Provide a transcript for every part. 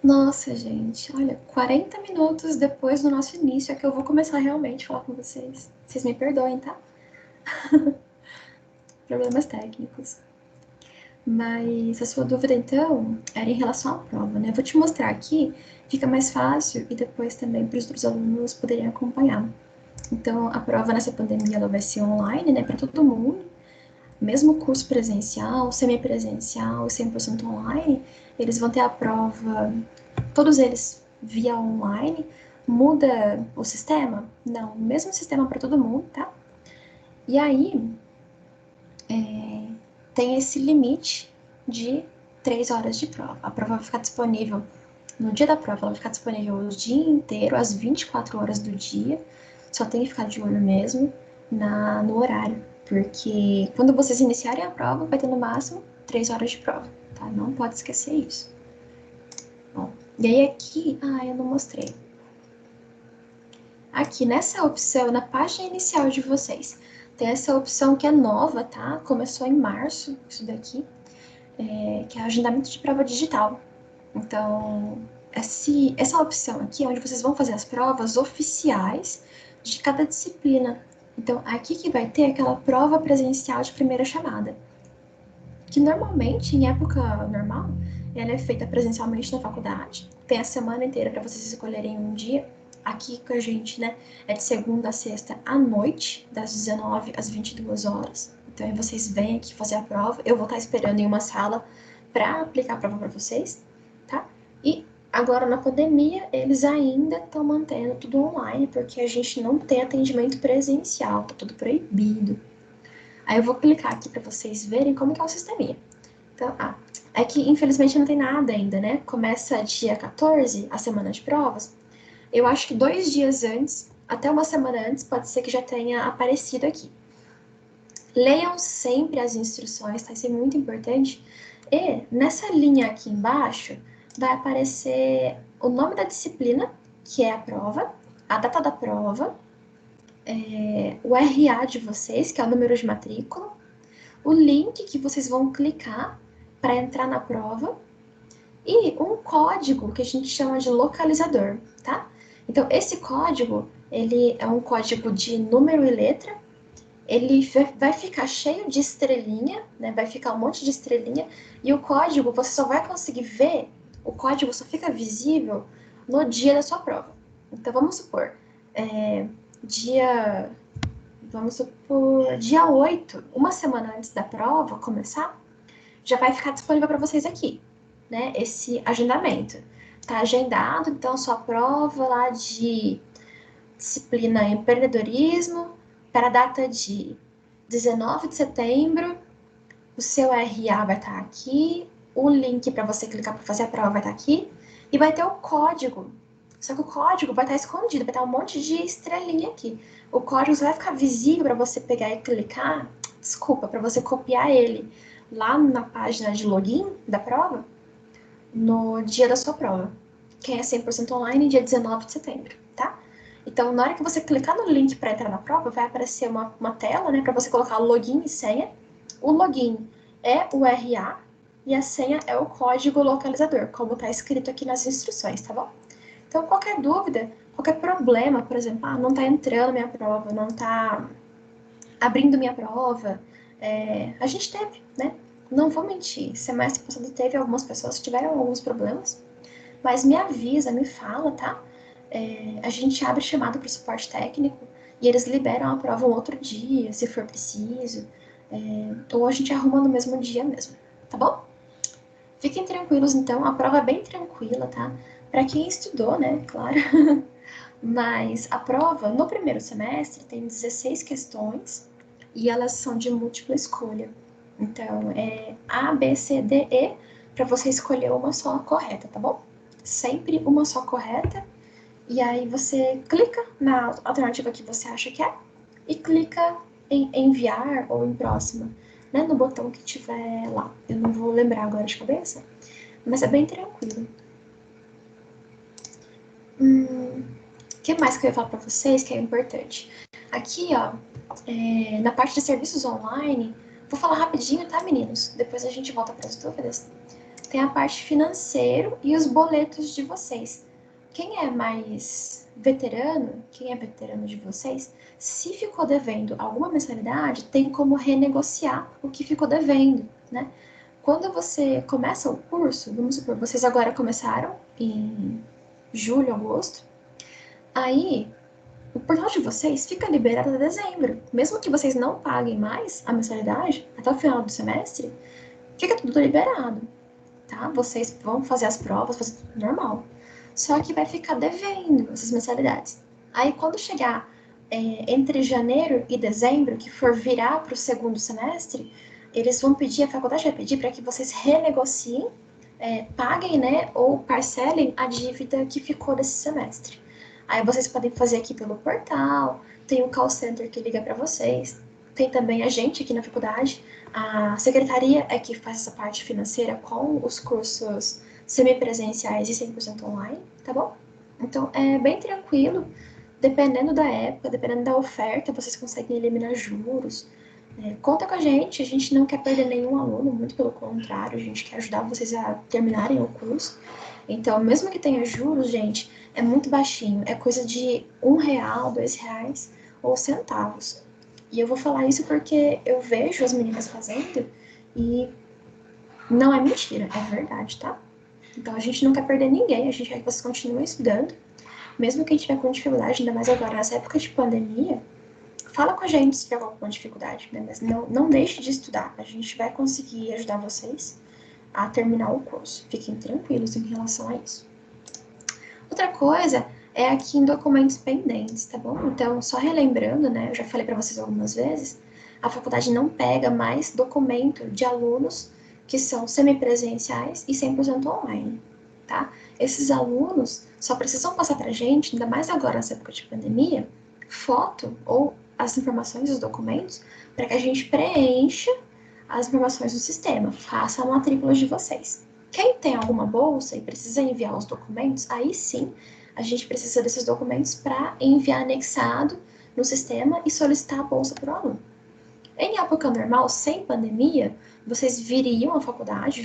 Nossa, gente, olha, 40 minutos depois do nosso início é que eu vou começar realmente a falar com vocês. Vocês me perdoem, tá? Problemas técnicos. Mas a sua dúvida, então, era em relação à prova, né? Eu vou te mostrar aqui, fica mais fácil e depois também para os outros alunos poderem acompanhar. Então, a prova nessa pandemia ela vai ser online, né, para todo mundo. Mesmo curso presencial, semipresencial, 100% online, eles vão ter a prova, todos eles via online. Muda o sistema? Não, mesmo sistema para todo mundo, tá? E aí, tem esse limite de 3 horas de prova. A prova vai ficar disponível no dia da prova, ela vai ficar disponível o dia inteiro, às 24 horas do dia. Só tem que ficar de olho mesmo no horário, porque quando vocês iniciarem a prova, vai ter no máximo 3 horas de prova, tá? Não pode esquecer isso. Bom, e aí aqui, eu não mostrei. Aqui nessa opção, na página inicial de vocês, tem essa opção que é nova, tá? Começou em março, isso daqui, que é agendamento de prova digital. Então, essa opção aqui é onde vocês vão fazer as provas oficiais de cada disciplina. Então, aqui que vai ter aquela prova presencial de primeira chamada, que normalmente, em época normal, ela é feita presencialmente na faculdade, tem a semana inteira para vocês escolherem um dia. Aqui com a gente, né, é de segunda a sexta à noite, das 19 às 22 horas. Então, aí vocês vêm aqui fazer a prova. Eu vou estar esperando em uma sala para aplicar a prova para vocês, tá? E agora na pandemia, eles ainda estão mantendo tudo online, porque a gente não tem atendimento presencial, tá tudo proibido. Aí eu vou clicar aqui para vocês verem como que é o sisteminha. Então, é que infelizmente não tem nada ainda, né? Começa dia 14, a semana de provas. Eu acho que 2 dias antes, até uma semana antes, pode ser que já tenha aparecido aqui. Leiam sempre as instruções, tá? Isso é muito importante. E nessa linha aqui embaixo, vai aparecer o nome da disciplina, que é a prova, a data da prova, o RA de vocês, que é o número de matrícula, o link que vocês vão clicar para entrar na prova e um código que a gente chama de localizador, tá? Então, esse código, ele é um código de número e letra, ele vai ficar cheio de estrelinha, né? Vai ficar um monte de estrelinha, e o código você só vai conseguir ver, o código só fica visível no dia da sua prova. Então, vamos supor, dia vamos supor, dia 8, uma semana antes da prova começar, já vai ficar disponível para vocês aqui, né? Esse agendamento. Tá agendado, então, sua prova lá de disciplina empreendedorismo para a data de 19 de setembro. O seu RA vai estar aqui, o link para você clicar para fazer a prova vai estar aqui e vai ter o código. Só que o código vai estar escondido, vai estar um monte de estrelinha aqui. O código só vai ficar visível para você pegar e clicar, desculpa, para você copiar ele lá na página de login da prova no dia da sua prova. Quem é 100% online, dia 19 de setembro, tá? Então, na hora que você clicar no link para entrar na prova, vai aparecer uma tela, né, para você colocar login e senha. O login é o RA e a senha é o código localizador, como está escrito aqui nas instruções, tá bom? Então, qualquer dúvida, qualquer problema, por exemplo, não está entrando minha prova, não está abrindo minha prova, a gente teve, né? Não vou mentir, semestre passado teve algumas pessoas que tiveram alguns problemas, mas me avisa, me fala, tá? A gente abre chamada para o suporte técnico e eles liberam a prova um outro dia, se for preciso. Ou a gente arruma no mesmo dia mesmo, tá bom? Fiquem tranquilos, então, a prova é bem tranquila, tá? Para quem estudou, né, claro. Mas a prova, no primeiro semestre, tem 16 questões e elas são de múltipla escolha. Então, é A, B, C, D, E, para você escolher uma só correta, tá bom? Sempre uma só correta. E aí você clica na alternativa que você acha que é e clica em enviar ou em próxima, né? No botão que tiver lá. Eu não vou lembrar agora de cabeça, mas é bem tranquilo. O que mais que eu ia falar para vocês que é importante? Aqui, ó, na parte de serviços online, vou falar rapidinho, tá, meninos? Depois a gente volta para as dúvidas. tem a parte financeira e os boletos de vocês. Quem é mais veterano, quem é veterano de vocês, se ficou devendo alguma mensalidade, tem como renegociar o que ficou devendo, né? Quando você começa o curso, vamos supor, vocês agora começaram em julho, agosto, aí o portal de vocês fica liberado até dezembro. Mesmo que vocês não paguem mais a mensalidade até o final do semestre, fica tudo liberado, tá? Vocês vão fazer as provas, fazer tudo normal. Só que vai ficar devendo essas mensalidades. Aí quando chegar entre janeiro e dezembro, que for virar para o segundo semestre, eles vão pedir, a faculdade vai pedir para que vocês renegociem, paguem, né, ou parcelem a dívida que ficou desse semestre. Aí vocês podem fazer aqui pelo portal, tem o call center que liga para vocês, tem também a gente aqui na faculdade, a secretaria é que faz essa parte financeira com os cursos semipresenciais e 100% online, tá bom? Então é bem tranquilo, dependendo da época, dependendo da oferta, vocês conseguem eliminar juros. Conta com a gente não quer perder nenhum aluno, muito pelo contrário, a gente quer ajudar vocês a terminarem o curso. Então, mesmo que tenha juros, gente, é muito baixinho, é coisa de R$ 1, R$ 2 ou centavos. E eu vou falar isso porque eu vejo as meninas fazendo e não é mentira, é verdade, tá? Então a gente não quer perder ninguém, a gente quer que vocês continuem estudando. Mesmo quem tiver com dificuldade, ainda mais agora nessa época de pandemia, fala com a gente se tiver alguma dificuldade, né? Mas não deixe de estudar. A gente vai conseguir ajudar vocês a terminar o curso. Fiquem tranquilos em relação a isso. Outra coisa é aqui em documentos pendentes, tá bom? Então, só relembrando, né? Eu já falei para vocês algumas vezes, a faculdade não pega mais documento de alunos que são semipresenciais e 100% online, tá? Esses alunos só precisam passar para a gente, ainda mais agora nessa época de pandemia, foto ou as informações dos documentos para que a gente preencha as informações do sistema, faça a matrícula de vocês. Quem tem alguma bolsa e precisa enviar os documentos, aí sim a gente precisa desses documentos para enviar anexado no sistema e solicitar a bolsa para o aluno. Em época normal, sem pandemia, vocês viriam à faculdade,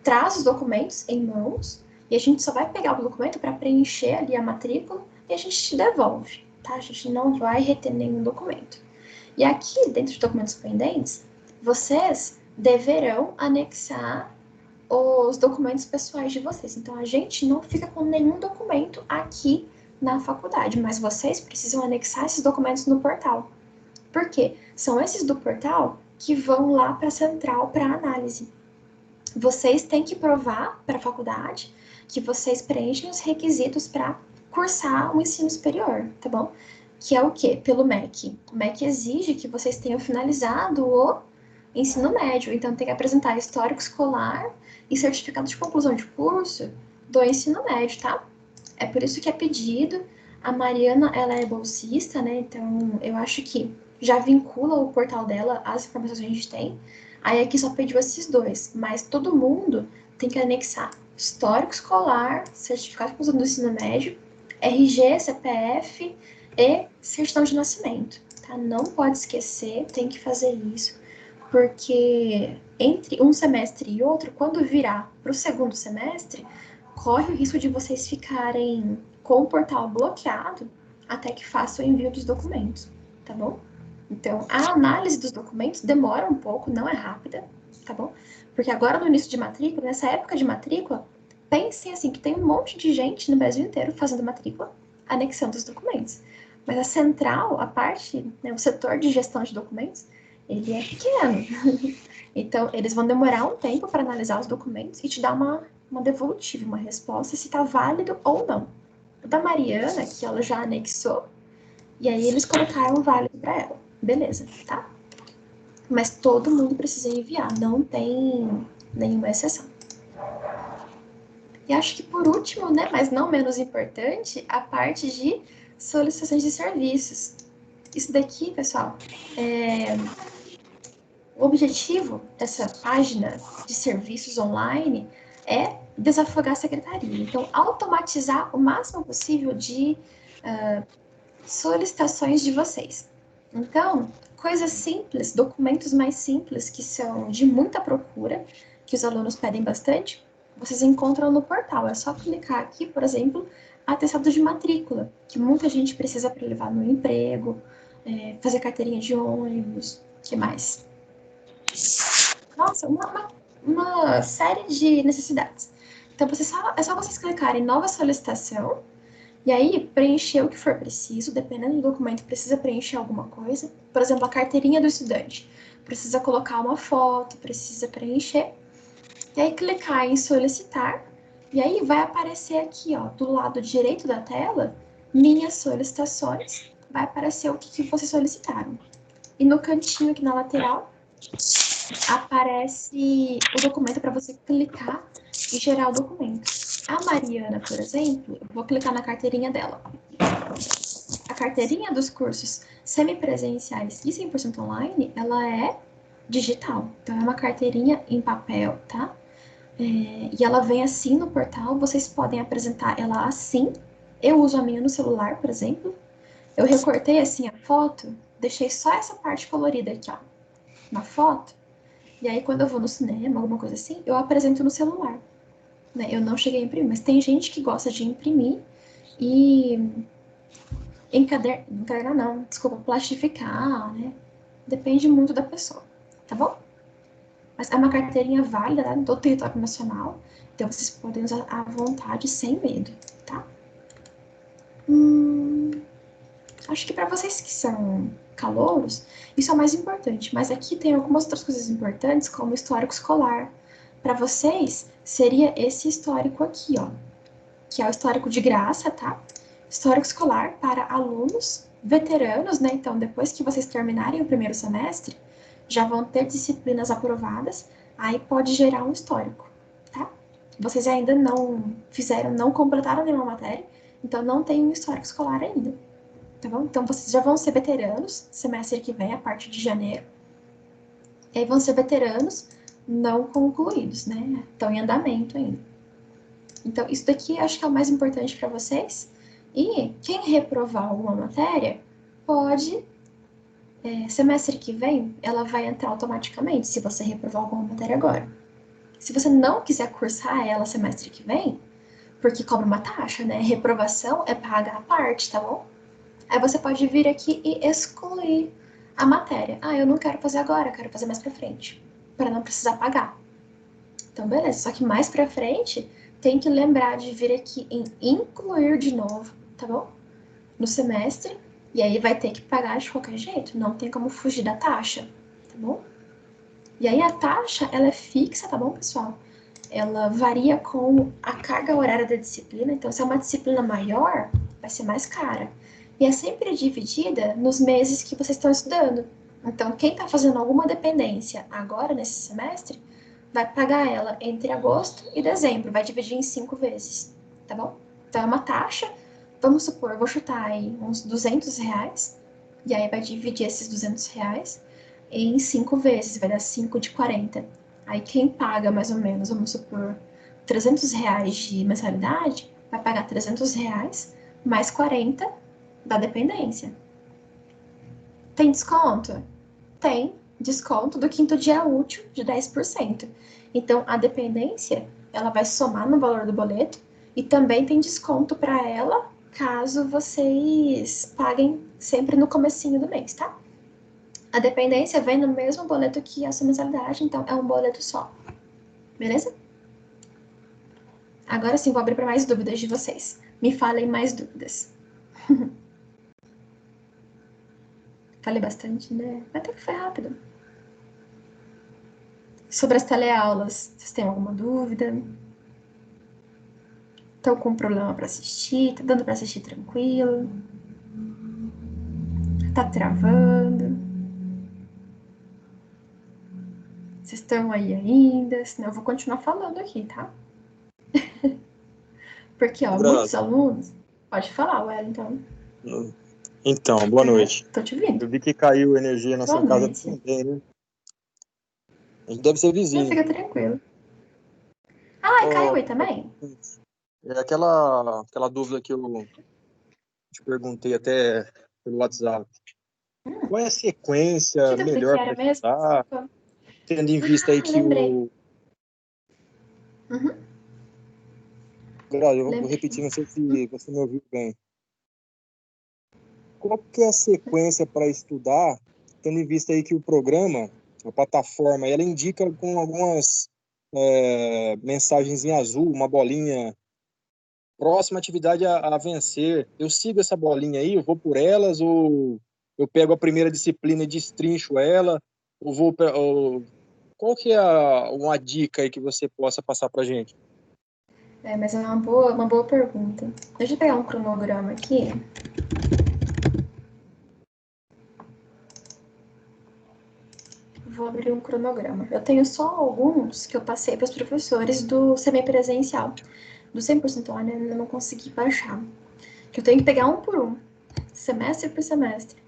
traz os documentos em mãos e a gente só vai pegar o documento para preencher ali a matrícula e a gente te devolve, tá? A gente não vai reter nenhum documento. E aqui, dentro de documentos pendentes, vocês deverão anexar os documentos pessoais de vocês. Então, a gente não fica com nenhum documento aqui na faculdade, mas vocês precisam anexar esses documentos no portal. Por quê? São esses do portal que vão lá para a central para análise. Vocês têm que provar para a faculdade que vocês preenchem os requisitos para cursar o ensino superior, tá bom? Que é o quê? Pelo MEC. O MEC exige que vocês tenham finalizado o ensino médio, então tem que apresentar histórico escolar e certificado de conclusão de curso do ensino médio, tá? É por isso que é pedido. A Mariana, ela é bolsista, né? Então eu acho que já vincula o portal dela às informações que a gente tem. Aí aqui só pediu esses dois, mas todo mundo tem que anexar histórico escolar, certificado de conclusão do ensino médio, RG, CPF e certidão de nascimento, tá? Não pode esquecer, tem que fazer isso, porque entre um semestre e outro, quando virar para o segundo semestre, corre o risco de vocês ficarem com o portal bloqueado até que faça o envio dos documentos, tá bom? Então, a análise dos documentos demora um pouco, não é rápida, tá bom? Porque agora no início de matrícula, nessa época de matrícula, pensem assim que tem um monte de gente no Brasil inteiro fazendo matrícula, anexando os documentos. Mas a central, a parte, né, o setor de gestão de documentos, ele é pequeno. Então, eles vão demorar um tempo para analisar os documentos e te dar uma devolutiva, uma resposta se está válido ou não. O da Mariana, que ela já anexou, e aí eles colocaram válido para ela. Beleza, tá? Mas todo mundo precisa enviar, não tem nenhuma exceção. E acho que por último, né, mas não menos importante, a parte de solicitações de serviços. Isso daqui, pessoal, o objetivo dessa página de serviços online é desafogar a secretaria. Então, automatizar o máximo possível de solicitações de vocês. Então, coisas simples, documentos mais simples que são de muita procura, que os alunos pedem bastante, vocês encontram no portal. É só clicar aqui, por exemplo, atestado de matrícula, que muita gente precisa para levar no emprego, fazer carteirinha de ônibus, o que mais? Nossa, uma série de necessidades. Então, é só vocês clicarem em nova solicitação, e aí preencher o que for preciso, dependendo do documento, precisa preencher alguma coisa. Por exemplo, a carteirinha do estudante. Precisa colocar uma foto, precisa preencher. E aí clicar em solicitar, e aí vai aparecer aqui, ó, do lado direito da tela, minhas solicitações, vai aparecer o que vocês solicitaram. E no cantinho aqui na lateral, aparece o documento para você clicar e gerar o documento. A Mariana, por exemplo, eu vou clicar na carteirinha dela. A carteirinha dos cursos semipresenciais e 100% online, ela é digital. Então, é uma carteirinha em papel, tá? E ela vem assim no portal, vocês podem apresentar ela assim. Eu uso a minha no celular, por exemplo. Eu recortei assim a foto, deixei só essa parte colorida aqui, ó, na foto. E aí, quando eu vou no cinema, alguma coisa assim, eu apresento no celular. Né? Eu não cheguei a imprimir, mas tem gente que gosta de imprimir e encadernar não, desculpa, plastificar, né? Depende muito da pessoa, tá bom? Mas é uma carteirinha válida, né, do território nacional, então vocês podem usar à vontade, sem medo, tá? Acho que para vocês que são calouros, isso é o mais importante, mas aqui tem algumas outras coisas importantes, como o histórico escolar. Para vocês, seria esse histórico aqui, ó, que é o histórico de graça, tá? Histórico escolar para alunos veteranos, né? Então, depois que vocês terminarem o primeiro semestre, já vão ter disciplinas aprovadas, aí pode gerar um histórico, tá? Vocês ainda não completaram nenhuma matéria, então não tem um histórico escolar ainda, tá bom? Então, vocês já vão ser veteranos, semestre que vem, a partir de janeiro, e aí vão ser veteranos não concluídos, né? Estão em andamento ainda. Então, isso daqui acho que é o mais importante para vocês. E quem reprovar alguma matéria, pode, semestre que vem, ela vai entrar automaticamente, se você reprovar alguma matéria agora. Se você não quiser cursar ela semestre que vem, porque cobra uma taxa, né? Reprovação é paga à parte, tá bom? Aí você pode vir aqui e excluir a matéria. Ah, eu não quero fazer agora, eu quero fazer mais para frente, para não precisar pagar. Então, beleza. Só que mais pra frente, tem que lembrar de vir aqui em incluir de novo, tá bom? No semestre. E aí vai ter que pagar de qualquer jeito. Não tem como fugir da taxa, tá bom? E aí a taxa, ela é fixa, tá bom, pessoal? Ela varia com a carga horária da disciplina. Então, se é uma disciplina maior, vai ser mais cara. E é sempre dividida nos meses que vocês estão estudando. Então, quem está fazendo alguma dependência agora, nesse semestre, vai pagar ela entre agosto e dezembro, vai dividir em 5 vezes, tá bom? Então é uma taxa, vamos supor, eu vou chutar aí uns R$ 200, e aí vai dividir esses R$ 200 em 5 vezes, vai dar 5 de 40. Aí quem paga mais ou menos, vamos supor, R$ 300 de mensalidade, vai pagar R$ 300 mais 40 da dependência. Tem desconto? Tem desconto do quinto dia útil de 10%. Então, a dependência, ela vai somar no valor do boleto e também tem desconto para ela, caso vocês paguem sempre no comecinho do mês, tá? A dependência vem no mesmo boleto que a sua mensalidade, então é um boleto só. Beleza? Agora sim, vou abrir para mais dúvidas de vocês. Me falem mais dúvidas. Falei bastante, né? Até que foi rápido. Sobre as teleaulas, vocês têm alguma dúvida? Estão com problema para assistir? Tá dando para assistir tranquilo? Tá travando? Vocês estão aí ainda? Senão eu vou continuar falando aqui, tá? Porque, ó, muitos alunos... Pode falar, Wellington. Então, boa noite. Tô te ouvindo. Eu vi que caiu energia na sua casa também, né? A gente deve ser vizinho. Não, fica tranquilo. Ah, caiu aí também? É aquela dúvida que eu te perguntei até pelo WhatsApp. Qual é a sequência melhor para estudar? Tendo em vista aí que Uhum. Verdade, eu vou Lembra? repetir, não sei se você me ouviu bem. Qual que é a sequência para estudar, tendo em vista aí que o programa, a plataforma, ela indica com algumas mensagens em azul, uma bolinha, próxima atividade a vencer. Eu sigo essa bolinha aí, eu vou por elas, ou eu pego a primeira disciplina e destrincho ela, qual que é uma dica aí que você possa passar para gente? Mas é uma boa pergunta. Deixa eu pegar um cronograma aqui. Vou abrir um cronograma. Eu tenho só alguns que eu passei para os professores do semipresencial. Do 100% online eu ainda não consegui baixar. Que eu tenho que pegar um por um, semestre por semestre.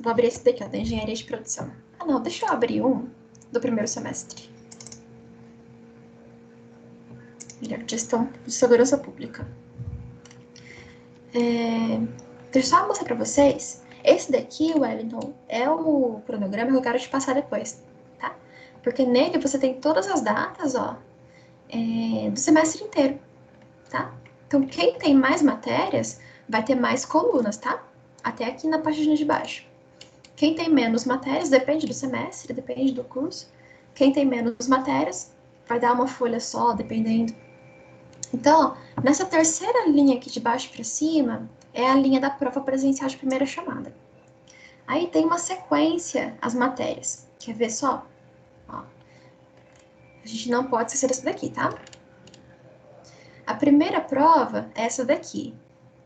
Vou abrir esse daqui, ó, da engenharia de produção. Ah, não, deixa eu abrir um do primeiro semestre. Gestão de segurança pública. Deixa eu só mostrar para vocês. Esse daqui, Wellington, é o cronograma que eu quero te passar depois, tá? Porque nele você tem todas as datas, ó, do semestre inteiro, tá? Então, quem tem mais matérias vai ter mais colunas, tá? Até aqui na página de baixo. Quem tem menos matérias, depende do semestre, depende do curso. Quem tem menos matérias vai dar uma folha só, dependendo. Então, ó, nessa terceira linha aqui de baixo para cima, é a linha da prova presencial de primeira chamada. Aí tem uma sequência, as matérias. Quer ver só? Ó, a gente não pode esquecer essa daqui, tá? A primeira prova é essa daqui,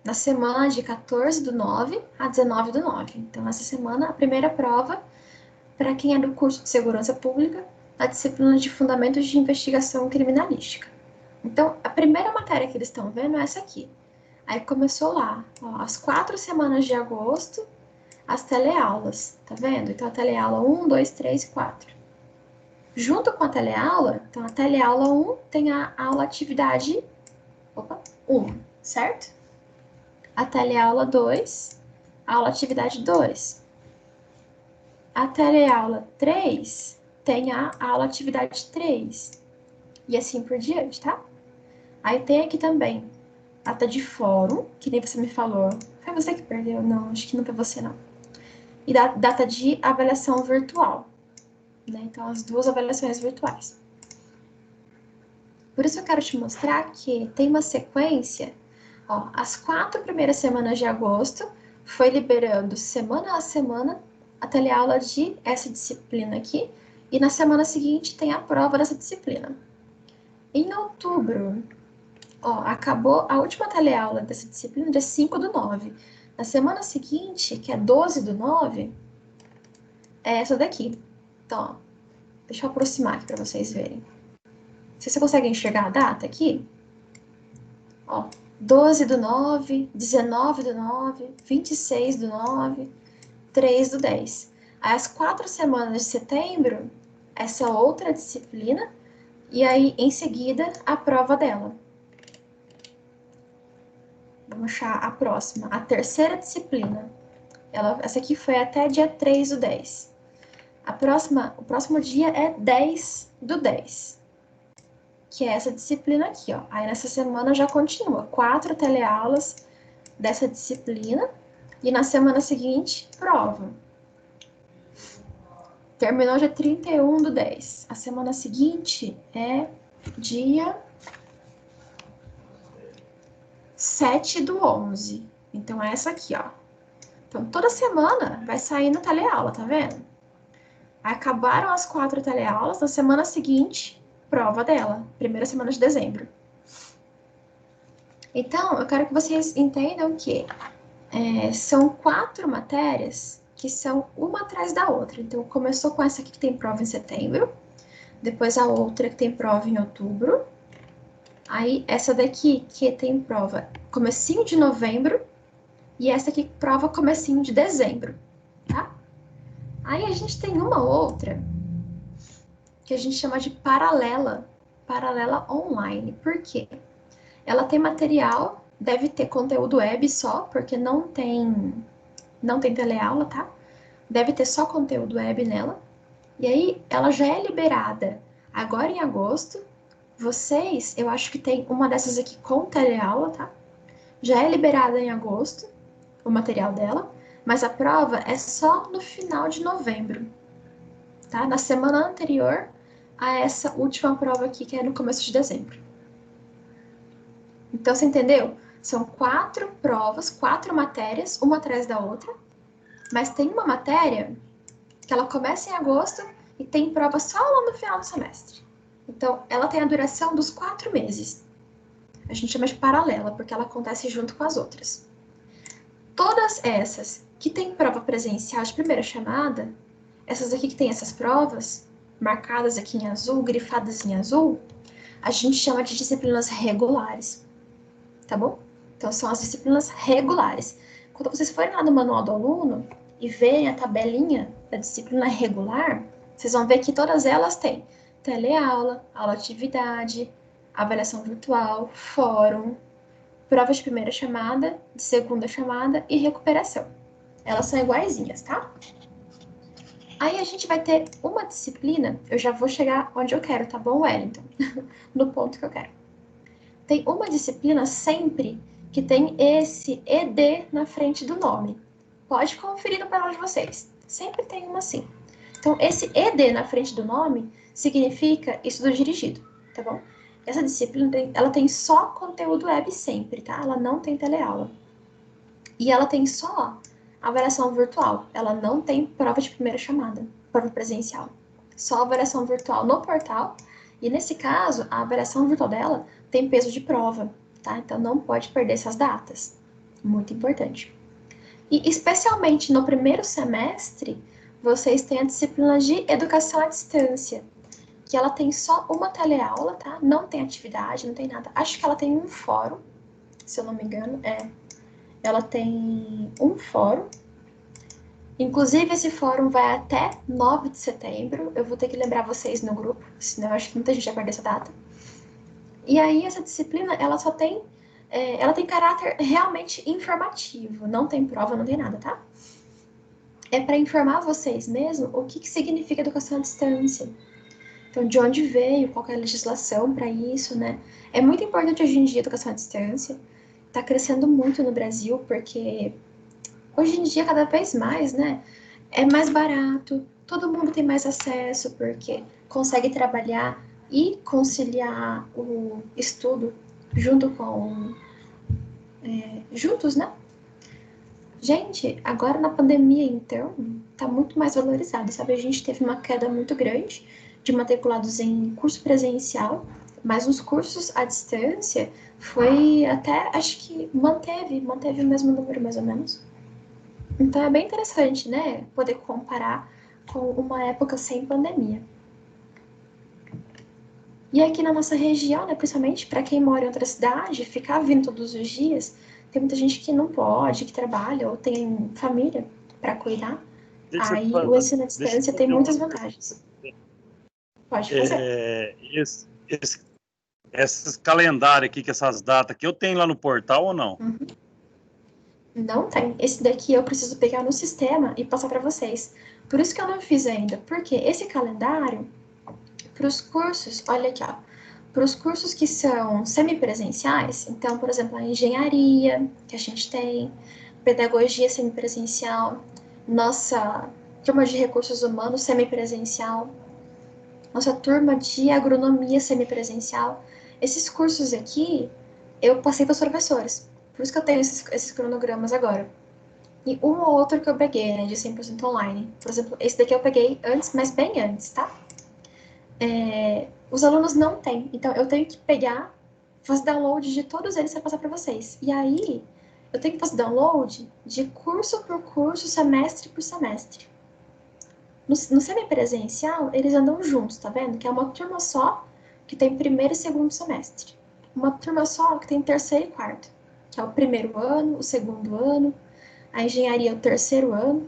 na semana de 14/9 a 19/9. Então, essa semana, a primeira prova, para quem é do curso de Segurança Pública, a disciplina de Fundamentos de Investigação Criminalística. Então, a primeira matéria que eles estão vendo é essa aqui. Aí começou lá, ó, as 4 semanas de agosto, as teleaulas, tá vendo? Então, a teleaula 1, 2, 3 e 4. Junto com a teleaula, então a teleaula 1 tem a aula atividade 1, certo? A teleaula 2, aula atividade 2. A teleaula 3 tem a aula atividade 3. E assim por diante, tá? Aí tem aqui também ata de fórum, que nem você me falou. Foi você que perdeu? Não, acho que não foi você, não. E data de avaliação virtual. Né? Então, as duas avaliações virtuais. Por isso eu quero te mostrar que tem uma sequência. Ó, as 4 primeiras semanas de agosto foi liberando semana a semana a teleaula de essa disciplina aqui. E na semana seguinte tem a prova dessa disciplina. Em outubro, ó, acabou a última teleaula dessa disciplina dia 5/9. Na semana seguinte, que é 12/9, é essa daqui. Então, ó, deixa eu aproximar aqui para vocês verem. Se você consegue enxergar a data aqui, ó, 12/9, 19/9, 26/9, 3/10. Aí, as 4 semanas de setembro, essa outra disciplina, e aí, em seguida, a prova dela. Vamos achar a próxima, a terceira disciplina. Essa aqui foi até dia 3/10. O próximo dia é 10/10, que é essa disciplina aqui, ó. Aí nessa semana já continua, 4 teleaulas dessa disciplina, e na semana seguinte, prova. Terminou dia 31/10. A semana seguinte é dia 7/11. Então é essa aqui, ó. Então toda semana vai saindo teleaula, tá vendo? Acabaram as 4 teleaulas, na semana seguinte, prova dela, primeira semana de dezembro. Então, eu quero que vocês entendam que são 4 matérias que são uma atrás da outra. Então, começou com essa aqui que tem prova em setembro, depois a outra que tem prova em outubro, aí essa daqui que tem prova comecinho de novembro, e essa aqui prova comecinho de dezembro, tá? Aí a gente tem uma outra que a gente chama de paralela online. Por quê? Ela tem material, deve ter conteúdo web só, porque não tem teleaula, tá? Deve ter só conteúdo web nela. E aí, ela já é liberada agora em agosto, Vocês, eu acho que tem uma dessas aqui com teleaula, tá? Já é liberada em agosto, o material dela, mas a prova é só no final de novembro, tá? Na semana anterior a essa última prova aqui, que é no começo de dezembro. Então, você entendeu? São 4 provas, 4 matérias, uma atrás da outra, mas tem uma matéria que ela começa em agosto e tem prova só lá no final do semestre. Então, ela tem a duração dos 4 meses. A gente chama de paralela, porque ela acontece junto com as outras. Todas essas que tem prova presencial de primeira chamada, essas aqui que tem essas provas, marcadas aqui em azul, grifadas em azul, a gente chama de disciplinas regulares, tá bom? Então, são as disciplinas regulares. Quando vocês forem lá no manual do aluno e verem a tabelinha da disciplina regular, vocês vão ver que todas elas têm teleaula, aula atividade, avaliação virtual, fórum, prova de primeira chamada, de segunda chamada e recuperação. Elas são iguaizinhas, tá? Aí a gente vai ter uma disciplina, eu já vou chegar onde eu quero, tá bom, Wellington? No ponto que eu quero. Tem uma disciplina sempre que tem esse ED na frente do nome. Pode conferir no canal de vocês. Sempre tem uma assim. Então, esse ED na frente do nome significa estudo dirigido, tá bom? Essa disciplina, ela tem só conteúdo web sempre, tá? Ela não tem teleaula. E ela tem só avaliação virtual. Ela não tem prova de primeira chamada, prova presencial. Só avaliação virtual no portal. E nesse caso, a avaliação virtual dela tem peso de prova, tá? Então não pode perder essas datas. Muito importante. E especialmente no primeiro semestre, vocês têm a disciplina de educação à distância, que ela tem só uma teleaula, tá? Não tem atividade, não tem nada. Acho que ela tem um fórum, se eu não me engano, ela tem um fórum. Inclusive, esse fórum vai até 9 de setembro. Eu vou ter que lembrar vocês no grupo, senão eu acho que muita gente vai perder essa data. E aí, essa disciplina, ela só tem... ela tem caráter realmente informativo. Não tem prova, não tem nada, tá? É para informar vocês mesmo o que significa educação à distância. Então, de onde veio, qual é a legislação para isso, né? É muito importante hoje em dia a educação à distância. Está crescendo muito no Brasil, porque hoje em dia, cada vez mais, né? É mais barato, todo mundo tem mais acesso, porque consegue trabalhar e conciliar o estudo junto com... juntos, né? Gente, agora na pandemia, então, tá muito mais valorizado, sabe? A gente teve uma queda muito grande de matriculados em curso presencial, mas os cursos à distância foi até, acho que manteve o mesmo número, mais ou menos. Então é bem interessante, né? Poder comparar com uma época sem pandemia. E aqui na nossa região, né, principalmente para quem mora em outra cidade, ficar vindo todos os dias, tem muita gente que não pode, que trabalha ou tem família para cuidar. Aí o ensino à distância tem muitas vantagens. Pode fazer. Esses calendários aqui, que essas datas aqui, eu tenho lá no portal ou não? Uhum. Não tem. Esse daqui eu preciso pegar no sistema e passar para vocês. Por isso que eu não fiz ainda. Porque esse calendário, para os cursos, olha aqui, ó. Para os cursos que são semipresenciais, então, por exemplo, a engenharia, que a gente tem, pedagogia semipresencial, nossa turma de recursos humanos semipresencial, nossa turma de agronomia semipresencial. Esses cursos aqui, eu passei para os professores. Por isso que eu tenho esses cronogramas agora. E um ou outro que eu peguei, né, de 100% online. Por exemplo, esse daqui eu peguei antes, mas bem antes, tá? Os alunos não têm. Então, eu tenho que pegar, fazer download de todos eles para passar para vocês. E aí, eu tenho que fazer download de curso por curso, semestre por semestre. No semipresencial, eles andam juntos, tá vendo? Que é uma turma só que tem primeiro e segundo semestre. Uma turma só que tem terceiro e quarto. Que é o primeiro ano, o segundo ano, a engenharia é o terceiro ano.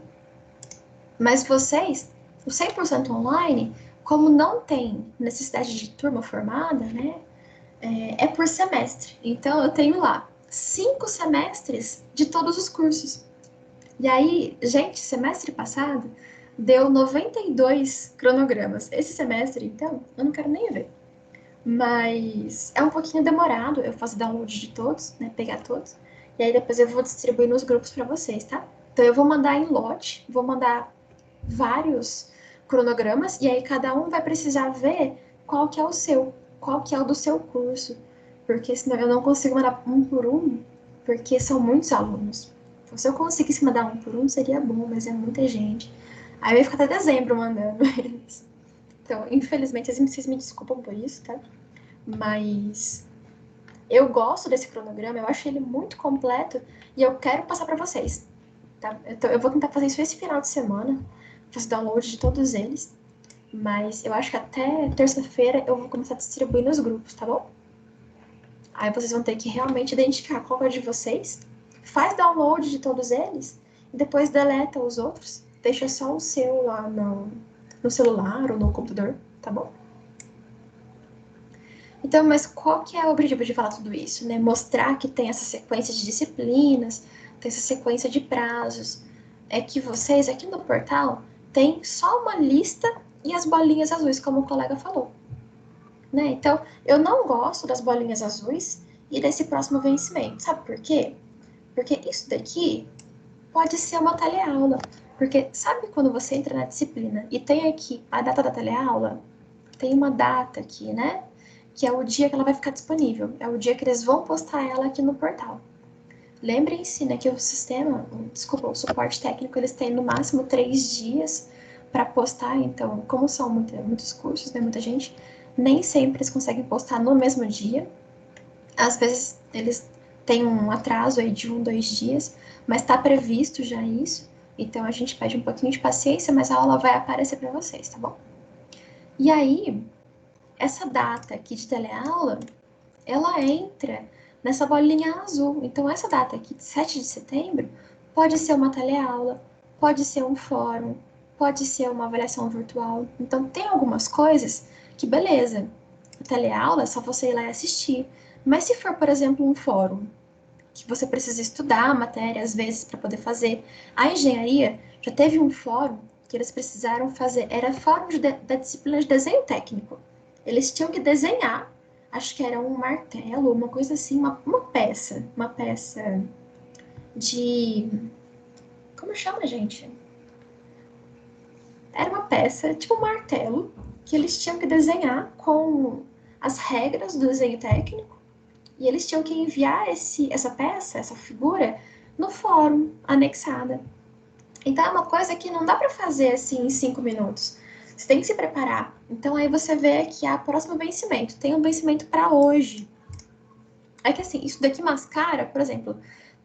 Mas vocês, o 100% online, como não tem necessidade de turma formada, né, é por semestre. Então, eu tenho lá 5 semestres de todos os cursos. E aí, gente, semestre passado deu 92 cronogramas. Esse semestre, então, eu não quero nem ver. Mas é um pouquinho demorado eu faço download de todos, né? Pegar todos. E aí depois eu vou distribuir nos grupos para vocês, tá? Então eu vou mandar em lote, vou mandar vários cronogramas, e aí cada um vai precisar ver qual que é o seu, qual que é o do seu curso. Porque senão eu não consigo mandar um por um, porque são muitos alunos. Então, se eu conseguisse mandar um por um, seria bom, mas é muita gente. Aí eu ia ficar até dezembro mandando eles. Então, infelizmente, vocês me desculpam por isso, tá? Mas eu gosto desse cronograma, eu acho ele muito completo e eu quero passar para vocês, tá? Então, eu vou tentar fazer isso esse final de semana, fazer download de todos eles, mas eu acho que até terça-feira eu vou começar a distribuir nos grupos, tá bom? Aí vocês vão ter que realmente identificar qual é de vocês, faz download de todos eles e depois deleta os outros, deixa só o seu lá no celular ou no computador, tá bom? Então, mas qual que é o objetivo de falar tudo isso, né? Mostrar que tem essa sequência de disciplinas, tem essa sequência de prazos. É que vocês, aqui no portal, tem só uma lista e as bolinhas azuis, como o colega falou. Né? Então, eu não gosto das bolinhas azuis e desse próximo vencimento. Sabe por quê? Porque isso daqui pode ser uma teleaula. Porque sabe quando você entra na disciplina e tem aqui a data da teleaula? Tem uma data aqui, né? Que é o dia que ela vai ficar disponível. É o dia que eles vão postar ela aqui no portal. Lembrem-se, né, que o sistema, o suporte técnico, eles têm no máximo 3 dias para postar. Então, como são muitos cursos, né, muita gente, nem sempre eles conseguem postar no mesmo dia. Às vezes, eles têm um atraso aí de 2 dias, mas está previsto já isso. Então, a gente pede um pouquinho de paciência, mas a aula vai aparecer para vocês, tá bom? E aí, essa data aqui de teleaula, ela entra nessa bolinha azul. Então, essa data aqui, de 7 de setembro, pode ser uma teleaula, pode ser um fórum, pode ser uma avaliação virtual. Então, tem algumas coisas que, beleza, teleaula é só você ir lá e assistir. Mas se for, por exemplo, um fórum, que você precisa estudar a matéria, às vezes, para poder fazer. A engenharia já teve um fórum que eles precisaram fazer, era fórum da disciplina de desenho técnico. Eles tinham que desenhar, acho que era um martelo, uma coisa assim, uma peça de... Como chama, gente? Era uma peça, tipo um martelo, que eles tinham que desenhar com as regras do desenho técnico, e eles tinham que enviar essa peça, essa figura, no fórum, anexada. Então, é uma coisa que não dá para fazer assim em 5 minutos. Você tem que se preparar. Então, aí você vê que há próximo vencimento. Tem um vencimento para hoje. É que assim, isso daqui mascara, por exemplo,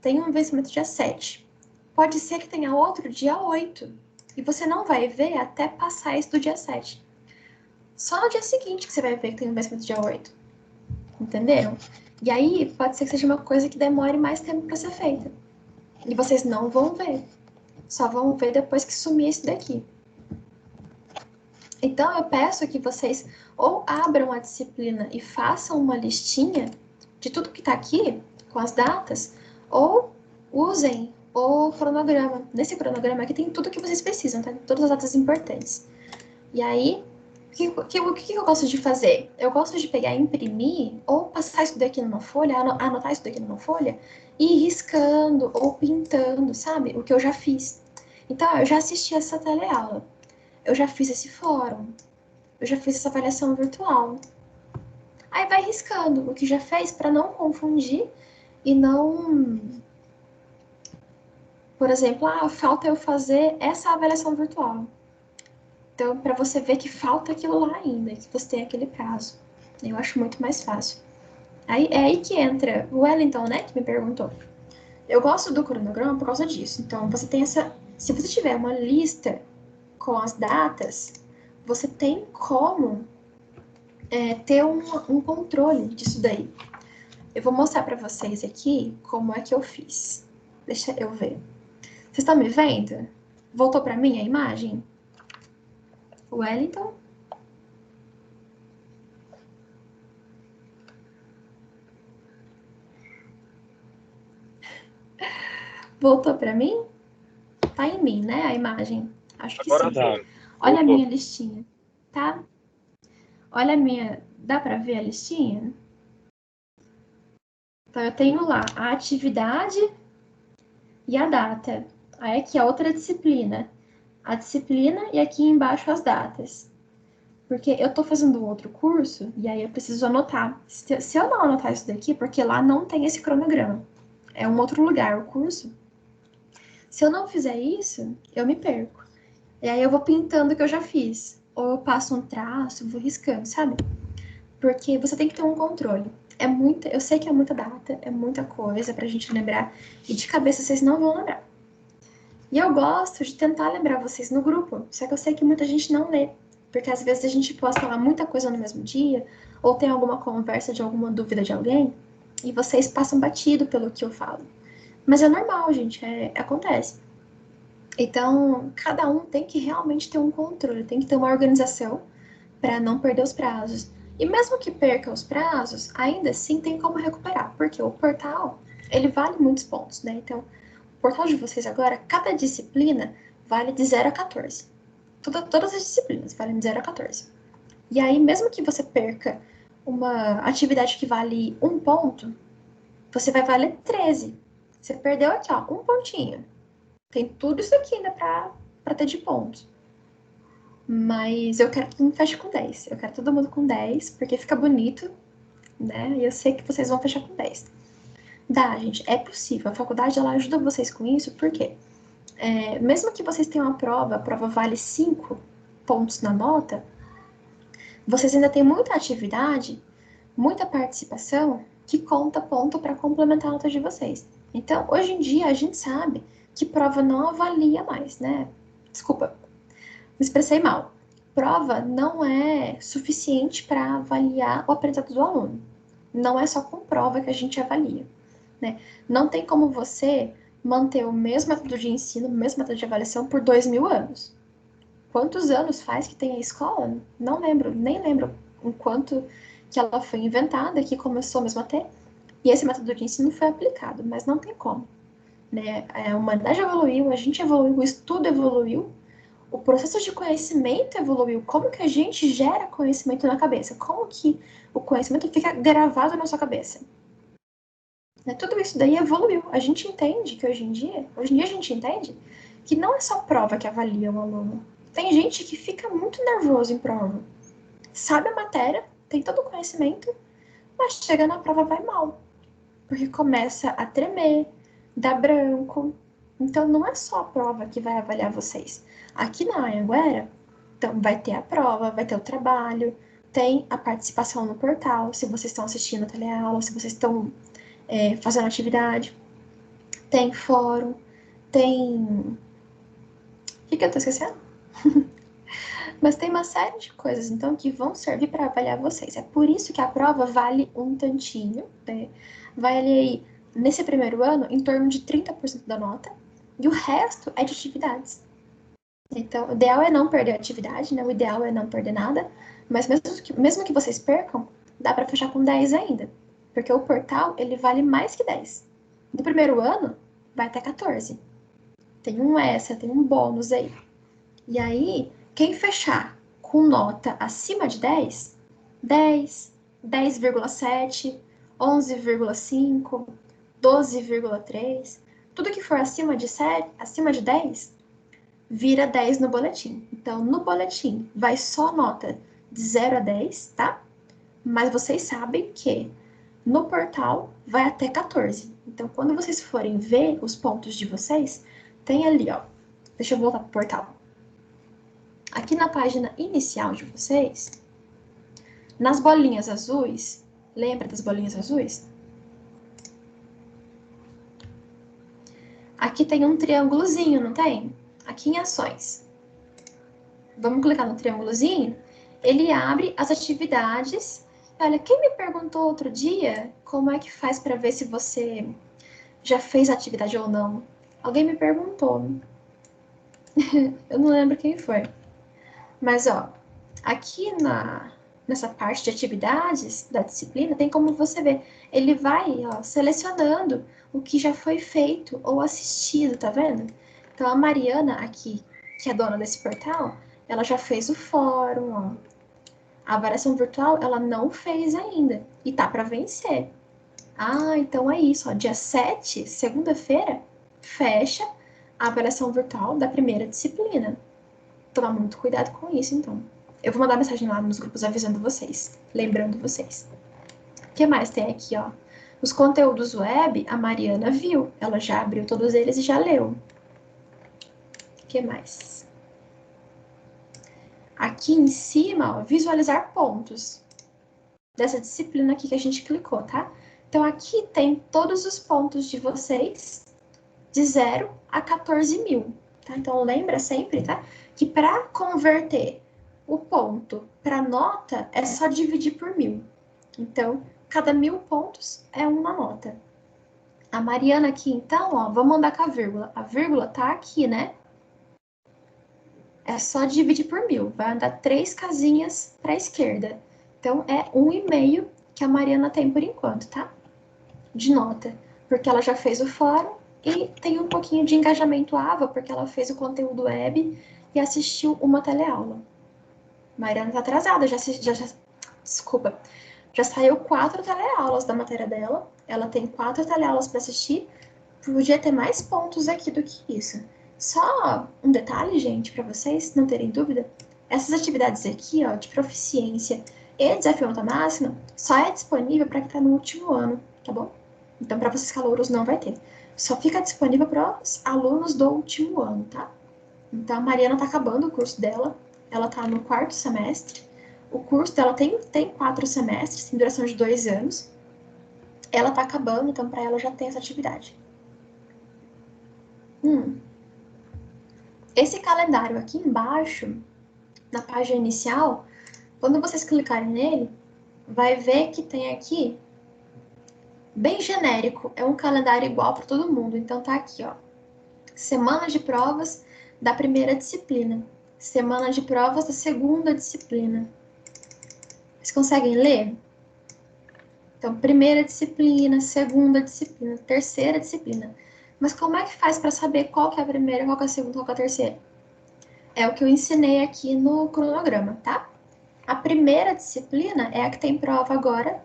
tem um vencimento dia 7. Pode ser que tenha outro dia 8. E você não vai ver até passar esse do dia 7. Só no dia seguinte que você vai ver que tem um vencimento dia 8. Entenderam? E aí, pode ser que seja uma coisa que demore mais tempo para ser feita. E vocês não vão ver. Só vão ver depois que sumir esse daqui. Então, eu peço que vocês ou abram a disciplina e façam uma listinha de tudo que está aqui, com as datas, ou usem o cronograma. Nesse cronograma aqui tem tudo que vocês precisam, tá? Todas as datas importantes. E aí, o que eu gosto de fazer? Eu gosto de pegar e imprimir, ou passar isso daqui numa folha, anotar isso daqui numa folha, e ir riscando ou pintando, sabe? O que eu já fiz. Então, eu já assisti essa teleaula. Eu já fiz esse fórum. Eu já fiz essa avaliação virtual. Aí vai riscando o que já fez para não confundir e não... Por exemplo, falta eu fazer essa avaliação virtual. Então, para você ver que falta aquilo lá ainda, que você tem aquele prazo. Eu acho muito mais fácil. Aí, é aí que entra o Wellington, né, que me perguntou. Eu gosto do cronograma por causa disso. Então, você tem essa... Se você tiver uma lista com as datas, você tem como ter um controle disso daí. Eu vou mostrar para vocês aqui como é que eu fiz. Deixa eu ver. Vocês estão me vendo? Voltou para mim a imagem? Wellington? Voltou para mim? Tá em mim, né, a imagem? Acho que Agora sim. tá. Olha a Voltou. minha listinha, tá? Olha a minha Dá para ver a listinha? Então, eu tenho lá a atividade e a data. Aí aqui a outra disciplina. A disciplina e aqui embaixo as datas. Porque eu tô fazendo um outro curso e aí eu preciso anotar. Se eu não anotar isso daqui, porque lá não tem esse cronograma. É um outro lugar o curso. Se eu não fizer isso, eu me perco. E aí eu vou pintando o que eu já fiz. Ou eu passo um traço, vou riscando, sabe? Porque você tem que ter um controle. Eu sei que é muita data, é muita coisa pra gente lembrar. E de cabeça vocês não vão lembrar. E eu gosto de tentar lembrar vocês no grupo. Só que eu sei que muita gente não lê. Porque às vezes a gente posta lá muita coisa no mesmo dia, ou tem alguma conversa de alguma dúvida de alguém, e vocês passam batido pelo que eu falo. Mas é normal, gente, acontece. Então, cada um tem que realmente ter um controle, tem que ter uma organização para não perder os prazos. E mesmo que perca os prazos, ainda assim tem como recuperar, porque o portal, ele vale muitos pontos, né? Então, o portal de vocês agora, cada disciplina vale de 0 a 14. Todas as disciplinas valem de 0 a 14. E aí, mesmo que você perca uma atividade que vale 1 ponto, você vai valer 13. Você perdeu aqui, ó, 1 pontinho. Tem tudo isso aqui ainda pra ter de pontos. Mas eu quero que todo mundo feche com 10. Eu quero todo mundo com 10, porque fica bonito, né? E eu sei que vocês vão fechar com 10. Dá, gente, é possível. A faculdade, ela ajuda vocês com isso, por quê? Mesmo que vocês tenham a prova vale 5 pontos na nota, vocês ainda têm muita atividade, muita participação, que conta ponto para complementar a nota de vocês. Então, hoje em dia, a gente sabe que prova não avalia mais, né? Desculpa, me expressei mal. Prova não é suficiente para avaliar o aprendizado do aluno. Não é só com prova que a gente avalia, né? Não tem como você manter o mesmo método de ensino, o mesmo método de avaliação por 2000 anos. Quantos anos faz que tem a escola? Não lembro, nem lembro em quanto que ela foi inventada, que começou mesmo a ter, e esse método de ensino foi aplicado, mas não tem como, né? A humanidade evoluiu, a gente evoluiu, o estudo evoluiu, o processo de conhecimento evoluiu. Como que a gente gera conhecimento na cabeça? Como que o conhecimento fica gravado na sua cabeça? Tudo isso daí evoluiu. A gente entende que hoje em dia a gente entende que não é só prova que avalia o aluno. Tem gente que fica muito nervoso em prova. Sabe a matéria, tem todo o conhecimento, mas chega na prova vai mal. Porque começa a tremer, dá branco. Então não é só a prova que vai avaliar vocês. Aqui na Anhanguera, então, vai ter a prova, vai ter o trabalho, tem a participação no portal, se vocês estão assistindo a teleaula, se vocês estão fazendo atividade. Tem fórum, tem... O que eu tô esquecendo? Mas tem uma série de coisas, então, que vão servir para avaliar vocês. É por isso que a prova vale um tantinho, né? Vale aí, nesse primeiro ano, em torno de 30% da nota, e o resto é de atividades. Então, o ideal é não perder a atividade, né? O ideal é não perder nada, mas mesmo que vocês percam, dá para fechar com 10 ainda, porque o portal, ele vale mais que 10. No primeiro ano, vai até 14. Tem um extra, tem um bônus aí. E aí, quem fechar com nota acima de 10, 10, 10,7, 11,5, 12,3, tudo que for acima de 7, acima de 10, vira 10 no boletim. Então, no boletim, vai só nota de 0 a 10, tá? Mas vocês sabem que no portal vai até 14. Então, quando vocês forem ver os pontos de vocês, tem ali, ó. Deixa eu voltar pro portal. Aqui na página inicial de vocês, nas bolinhas azuis, lembra das bolinhas azuis? Aqui tem um triângulozinho, não tem? Aqui em ações. Vamos clicar no triângulozinho, ele abre as atividades. Olha, quem me perguntou outro dia como é que faz para ver se você já fez a atividade ou não? Alguém me perguntou. Eu não lembro quem foi. Mas, ó, aqui nessa parte de atividades da disciplina, tem como você ver. Ele vai, ó, selecionando o que já foi feito ou assistido, tá vendo? Então, a Mariana aqui, que é dona desse portal, ela já fez o fórum, ó. A avaliação virtual, ela não fez ainda. E tá para vencer. Ah, então é isso. Ó. Dia 7, segunda-feira, fecha a avaliação virtual da primeira disciplina. Tomar muito cuidado com isso, então. Eu vou mandar mensagem lá nos grupos avisando vocês, lembrando vocês. O que mais tem aqui, ó? Os conteúdos web, a Mariana viu. Ela já abriu todos eles e já leu. O que mais? Aqui em cima, ó, visualizar pontos. Dessa disciplina aqui que a gente clicou, tá? Então, aqui tem todos os pontos de vocês, de 0 a 14 mil. Tá? Então, lembra sempre, tá? Que para converter o ponto para nota, é só dividir por 1000. Então, cada 1000 pontos é uma nota. A Mariana aqui, então, ó, vamos andar com a vírgula. A vírgula tá aqui, né? É só dividir por 1000. Vai andar 3 casinhas para a esquerda. Então, é 1,5 que a Mariana tem por enquanto, tá? De nota. Porque ela já fez o fórum e tem um pouquinho de engajamento AVA, porque ela fez o conteúdo web e assistiu uma teleaula. Mariana tá atrasada, desculpa. Já saiu 4 teleaulas da matéria dela. Ela tem 4 teleaulas para assistir. Podia ter mais pontos aqui do que isso. Só um detalhe, gente, para vocês não terem dúvida. Essas atividades aqui, ó, de proficiência e desafio nota máxima, só é disponível para quem está no último ano, tá bom? Então, para vocês calouros não vai ter. Só fica disponível para os alunos do último ano, tá? Então, a Mariana está acabando o curso dela. Ela está no 4º semestre. O curso dela tem 4 semestres, tem duração de 2 anos. Ela está acabando, então para ela já tem essa atividade. Esse calendário aqui embaixo, na página inicial, quando vocês clicarem nele, vai ver que tem aqui, bem genérico, é um calendário igual para todo mundo. Então tá aqui, ó, semana de provas da primeira disciplina, semana de provas da segunda disciplina. Vocês conseguem ler? Então, primeira disciplina, segunda disciplina, terceira disciplina. Mas como é que faz para saber qual que é a primeira, qual que é a segunda, qual que é a terceira? É o que eu ensinei aqui no cronograma, tá? A primeira disciplina é a que tem prova agora,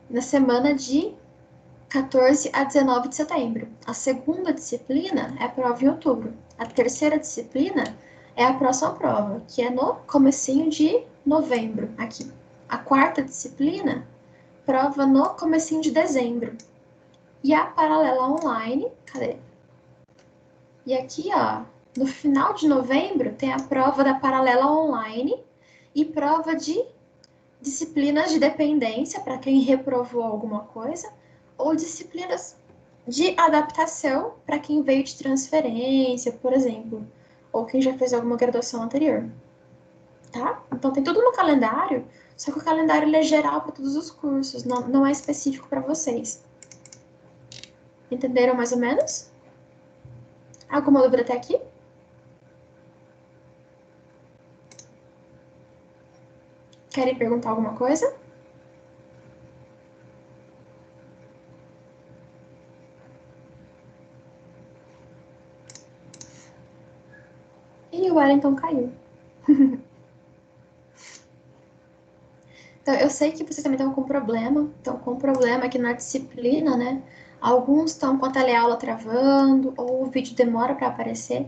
na semana de 14 a 19 de setembro. A segunda disciplina é a prova em outubro. A terceira disciplina é a próxima prova, que é no comecinho de novembro, aqui. A quarta disciplina, prova no comecinho de dezembro. E a paralela online, cadê? E aqui, ó, no final de novembro, tem a prova da paralela online e prova de disciplinas de dependência, para quem reprovou alguma coisa, ou disciplinas de adaptação, para quem veio de transferência, por exemplo, ou quem já fez alguma graduação anterior. Tá? Então, tem tudo no calendário, só que o calendário ele é geral para todos os cursos, não é específico para vocês. Entenderam mais ou menos? Alguma dúvida até aqui? Querem perguntar alguma coisa? E o Wellington caiu. Então, eu sei que vocês também estão com problema. Estão com problema aqui na disciplina, né? Alguns estão com a teleaula travando, ou o vídeo demora para aparecer.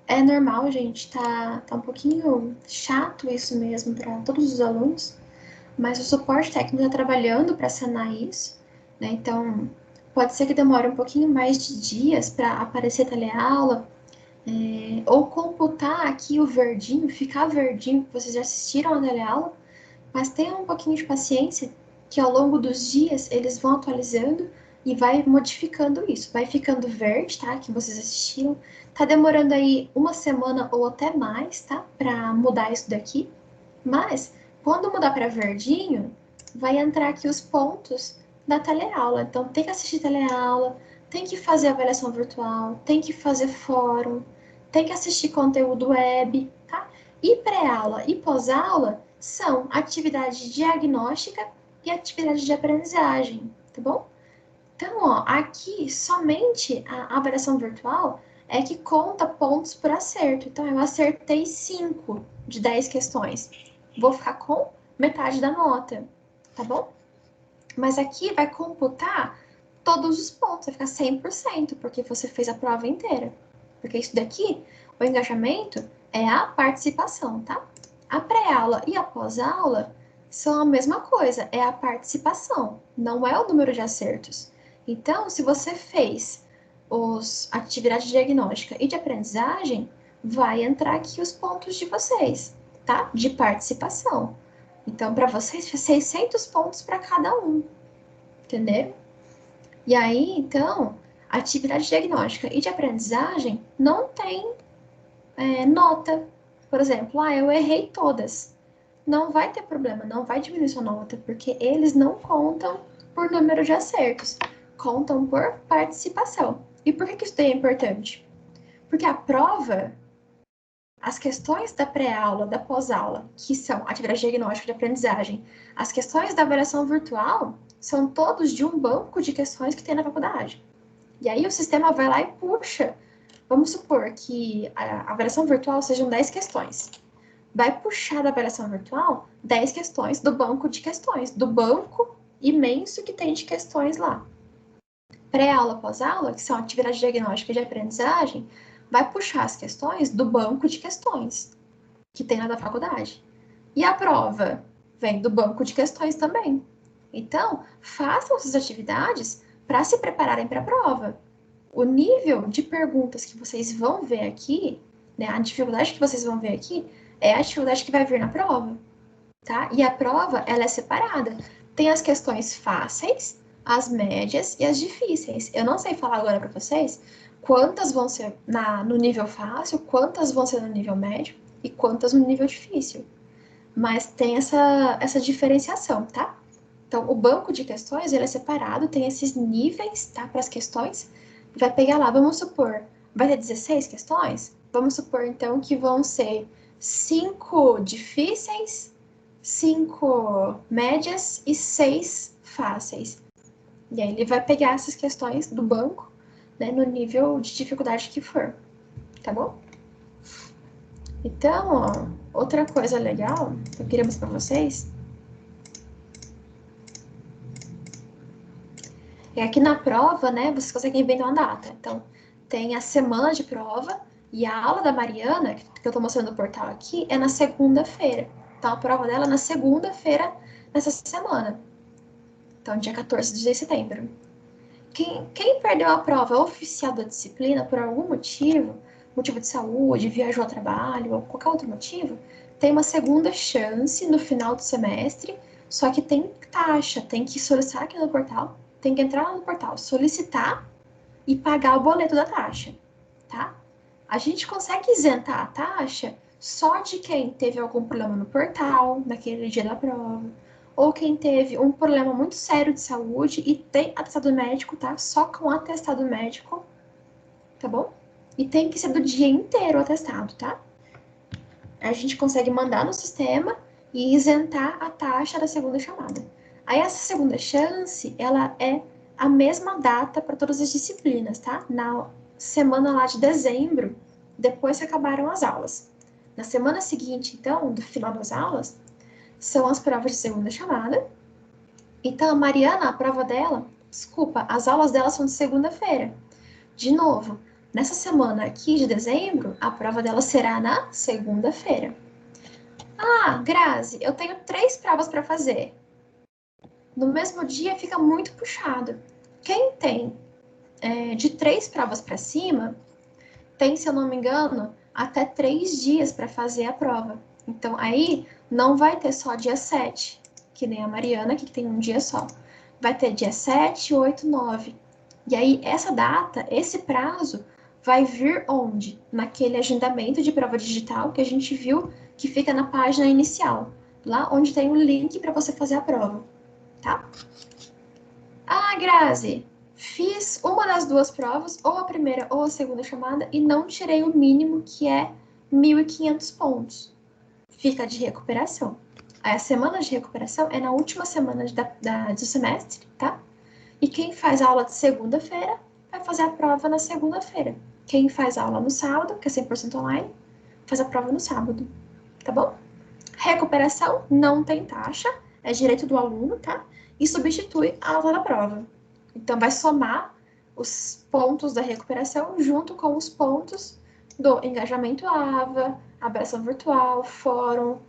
É normal, gente. Tá um pouquinho chato isso mesmo para todos os alunos. Mas o suporte técnico está trabalhando para sanar isso, né? Então, pode ser que demore um pouquinho mais de dias para aparecer teleaula, ou computar aqui o verdinho, ficar verdinho, que vocês já assistiram a teleaula, mas tenham um pouquinho de paciência, que ao longo dos dias eles vão atualizando e vai modificando isso. Vai ficando verde, tá? Que vocês assistiram. Tá demorando aí uma semana ou até mais, tá? Para mudar isso daqui. Mas, quando mudar para verdinho, vai entrar aqui os pontos da teleaula. Então, tem que assistir teleaula, tem que fazer avaliação virtual, tem que fazer fórum, tem que assistir conteúdo web, tá? E pré-aula e pós-aula são atividade diagnóstica e atividade de aprendizagem, tá bom? Então, ó, aqui somente a avaliação virtual é que conta pontos por acerto. Então, eu acertei 5 de 10 questões. Vou ficar com metade da nota, tá bom? Mas aqui vai computar todos os pontos, vai ficar 100%, porque você fez a prova inteira. Porque isso daqui, o engajamento, é a participação, tá? A pré-aula e a pós-aula são a mesma coisa, é a participação, não é o número de acertos. Então, se você fez atividade diagnóstica e de aprendizagem, vai entrar aqui os pontos de vocês, tá? De participação. Então, para vocês, 600 pontos para cada um, entendeu? E aí, então, atividade diagnóstica e de aprendizagem não tem nota. Por exemplo, eu errei todas. Não vai ter problema, não vai diminuir sua nota, porque eles não contam por número de acertos, contam por participação. E por que isso daí é importante? Porque a prova, as questões da pré-aula, da pós-aula, que são atividade diagnóstica de aprendizagem, as questões da avaliação virtual, são todos de um banco de questões que tem na faculdade. E aí o sistema vai lá e puxa. Vamos supor que a avaliação virtual sejam 10 questões. Vai puxar da avaliação virtual 10 questões do banco de questões, do banco imenso que tem de questões lá. Pré-aula, pós-aula, que são atividade diagnóstica de aprendizagem, vai puxar as questões do banco de questões que tem lá da faculdade. E a prova vem do banco de questões também. Então, façam essas atividades para se prepararem para a prova. O nível de perguntas que vocês vão ver aqui, né, a dificuldade que vocês vão ver aqui, é a dificuldade que vai vir na prova, tá? E a prova, ela é separada. Tem as questões fáceis, as médias e as difíceis. Eu não sei falar agora para vocês quantas vão ser no nível fácil, quantas vão ser no nível médio e quantas no nível difícil. Mas tem essa diferenciação, tá? Então, o banco de questões, ele é separado, tem esses níveis, tá, para as questões. Vai pegar lá, vamos supor, vai ter 16 questões? Vamos supor, então, que vão ser 5 difíceis, 5 médias e 6 fáceis. E aí ele vai pegar essas questões do banco, né, no nível de dificuldade que for, tá bom? Então, ó, outra coisa legal que eu queria mostrar para vocês é aqui na prova, né, vocês conseguem ver uma data. Então, tem a semana de prova e a aula da Mariana, que eu tô mostrando no portal aqui, é na segunda-feira. Então, a prova dela é na segunda-feira nessa semana. Então, dia 14 de setembro. Quem perdeu a prova oficial da disciplina por algum motivo de saúde, viajou ao trabalho ou qualquer outro motivo, tem uma segunda chance no final do semestre, só que tem taxa, tem que solicitar aqui no portal, tem que entrar lá no portal, solicitar e pagar o boleto da taxa, tá? A gente consegue isentar a taxa só de quem teve algum problema no portal, naquele dia da prova, ou quem teve um problema muito sério de saúde e tem atestado médico, tá? Só com atestado médico, tá bom? E tem que ser do dia inteiro o atestado, tá? A gente consegue mandar no sistema e isentar a taxa da segunda chamada. Aí essa segunda chance, ela é a mesma data para todas as disciplinas, tá? Na semana lá de dezembro, depois que acabaram as aulas. Na semana seguinte, então, do final das aulas, são as provas de segunda chamada. Então, a Mariana, a prova dela, as aulas dela são de segunda-feira. De novo, nessa semana aqui de dezembro, a prova dela será na segunda-feira. Ah, Grazi, eu tenho 3 provas para fazer. No mesmo dia fica muito puxado. Quem tem de 3 provas para cima, tem, se eu não me engano, até 3 dias para fazer a prova. Então, aí não vai ter só dia 7, que nem a Mariana, que tem um dia só. Vai ter dia 7, 8, 9. E aí, essa data, esse prazo, vai vir onde? Naquele agendamento de prova digital que a gente viu que fica na página inicial. Lá onde tem o link para você fazer a prova, tá? Ah, Grazi, fiz uma das 2 provas, ou a primeira ou a segunda chamada, e não tirei o mínimo, que é 1.500 pontos. Fica de recuperação. A semana de recuperação é na última semana do semestre, tá? E quem faz aula de segunda-feira vai fazer a prova na segunda-feira. Quem faz aula no sábado, que é 100% online, faz a prova no sábado, tá bom? Recuperação não tem taxa, é direito do aluno, tá? E substitui a nota da prova. Então, vai somar os pontos da recuperação junto com os pontos do engajamento AVA, avaliação virtual, fórum,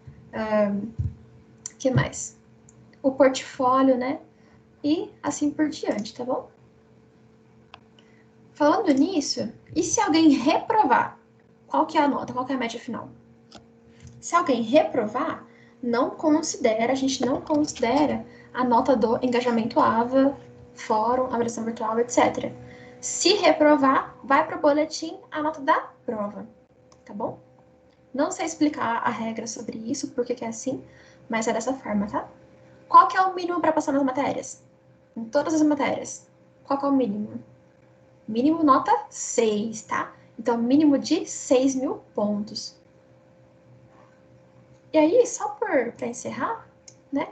que mais? O portfólio, né? E assim por diante, tá bom? Falando nisso, e se alguém reprovar? Qual que é a nota? Qual que é a média final? Se alguém reprovar, a gente não considera a nota do engajamento AVA, fórum, avaliação virtual, etc. Se reprovar, vai para o boletim a nota da prova, tá bom? Não sei explicar a regra sobre isso, porque que é assim, mas é dessa forma, tá? Qual que é o mínimo para passar nas matérias? Em todas as matérias. Qual que é o mínimo? Mínimo nota 6, tá? Então, mínimo de 6.000 pontos. E aí, só para encerrar, né?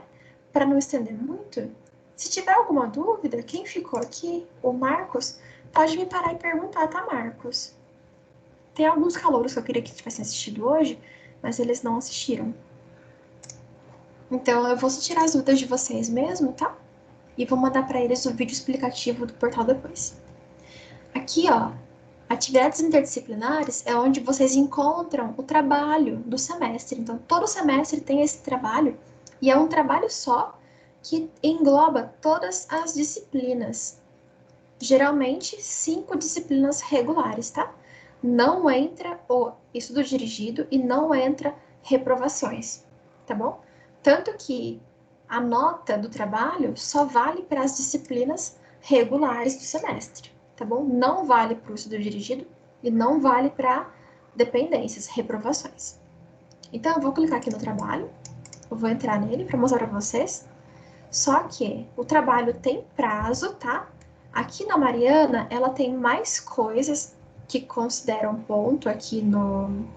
Para não estender muito, se tiver alguma dúvida, quem ficou aqui, o Marcos, pode me parar e perguntar, tá, Marcos? Tem alguns calouros que eu queria que tivessem assistido hoje, mas eles não assistiram. Então, eu vou tirar as dúvidas de vocês mesmo, tá? E vou mandar para eles o vídeo explicativo do portal depois. Aqui, ó, atividades interdisciplinares é onde vocês encontram o trabalho do semestre. Então, todo semestre tem esse trabalho, e é um trabalho só que engloba todas as disciplinas. Geralmente, 5 disciplinas regulares, tá? Não entra o estudo dirigido e não entra reprovações, tá bom? Tanto que a nota do trabalho só vale para as disciplinas regulares do semestre, tá bom? Não vale para o estudo dirigido e não vale para dependências, reprovações. Então, eu vou clicar aqui no trabalho, eu vou entrar nele para mostrar para vocês. Só que o trabalho tem prazo, tá? Aqui na Mariana, ela tem mais coisas que consideram ponto aqui no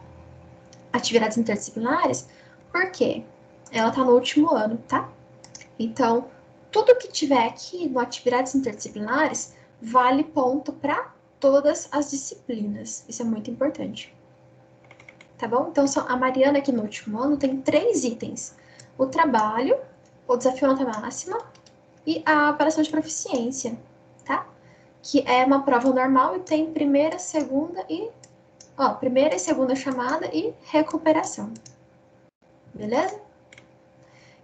atividades interdisciplinares, porque ela tá no último ano, tá? Então, tudo que tiver aqui no atividades interdisciplinares vale ponto para todas as disciplinas. Isso é muito importante. Tá bom? Então, a Mariana aqui no último ano tem 3 itens. O trabalho, o desafio nota máxima e a avaliação de proficiência, tá? Que é uma prova normal e tem primeira, segunda e chamada e recuperação. Beleza?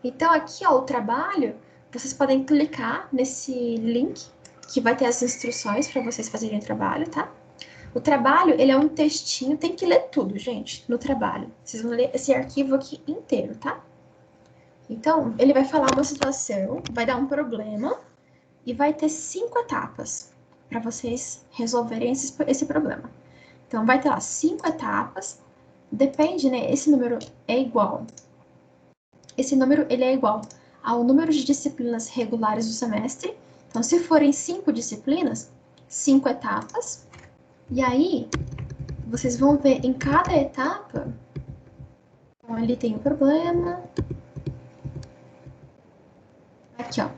Então, aqui, ó, o trabalho, vocês podem clicar nesse link que vai ter as instruções para vocês fazerem o trabalho, tá? O trabalho, ele é um textinho, tem que ler tudo, gente, no trabalho. Vocês vão ler esse arquivo aqui inteiro, tá? Então, ele vai falar uma situação, vai dar um problema e vai ter 5 etapas para vocês resolverem esse problema. Então, vai ter lá 5 etapas, depende, né? Esse número é igual. Esse número, ele é igual ao número de disciplinas regulares do semestre. Então, se forem 5 disciplinas, 5 etapas. E aí, vocês vão ver em cada etapa, então, ali tem o problema. Aqui, ó,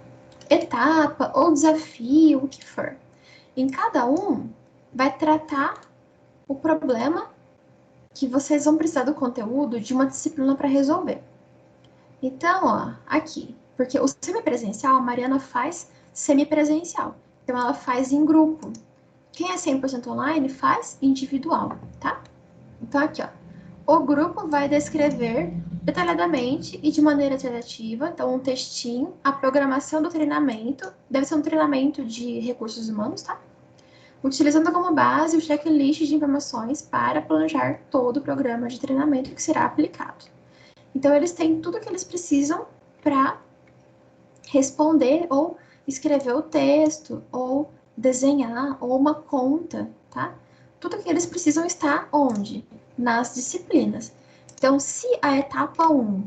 etapa ou desafio, o que for. Em cada um, vai tratar o problema que vocês vão precisar do conteúdo de uma disciplina para resolver. Então, ó, aqui, porque o semipresencial, a Mariana faz semipresencial. Então, ela faz em grupo. Quem é 100% online faz individual, tá? Então, aqui, ó. O grupo vai descrever detalhadamente e de maneira alterativa, então um textinho, a programação do treinamento, deve ser um treinamento de recursos humanos, tá? Utilizando como base o checklist de informações para planejar todo o programa de treinamento que será aplicado. Então, eles têm tudo que eles precisam para responder ou escrever o texto, ou desenhar, ou uma conta, tá? Tudo que eles precisam está onde? Nas disciplinas. Então, se a etapa 1,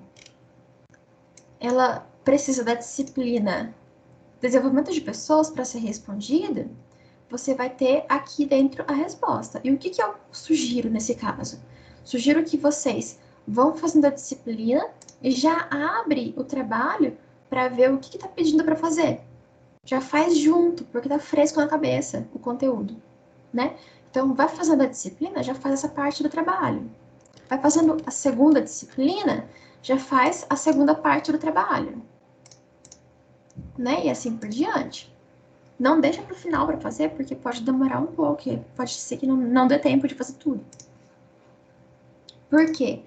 ela precisa da disciplina desenvolvimento de pessoas para ser respondida, você vai ter aqui dentro a resposta. E o que eu sugiro nesse caso? Sugiro que vocês vão fazendo a disciplina e já abre o trabalho para ver o que está pedindo para fazer. Já faz junto, porque está fresco na cabeça o conteúdo, né? Então, vai fazendo a disciplina, já faz essa parte do trabalho. Vai fazendo a segunda disciplina, já faz a segunda parte do trabalho, né? E assim por diante. Não deixa para o final para fazer, porque pode demorar um pouco, pode ser que não dê tempo de fazer tudo. Por quê?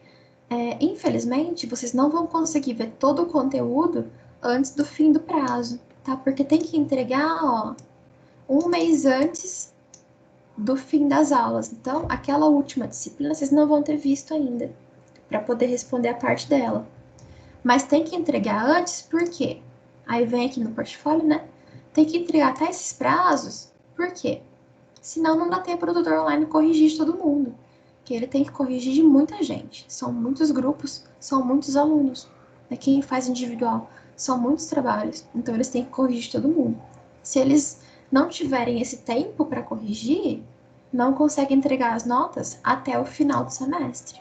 Infelizmente, vocês não vão conseguir ver todo o conteúdo antes do fim do prazo, tá? Porque tem que entregar, ó, um mês antes do fim das aulas. Então, aquela última disciplina vocês não vão ter visto ainda, para poder responder a parte dela. Mas tem que entregar antes, por quê? Aí vem aqui no portfólio, né? Tem que entregar até esses prazos, por quê? Senão não dá tempo do tutor online corrigir de todo mundo. Que ele tem que corrigir de muita gente. São muitos grupos, são muitos alunos. Quem faz individual são muitos trabalhos, então eles têm que corrigir de todo mundo. Se eles não tiverem esse tempo para corrigir, não conseguem entregar as notas até o final do semestre.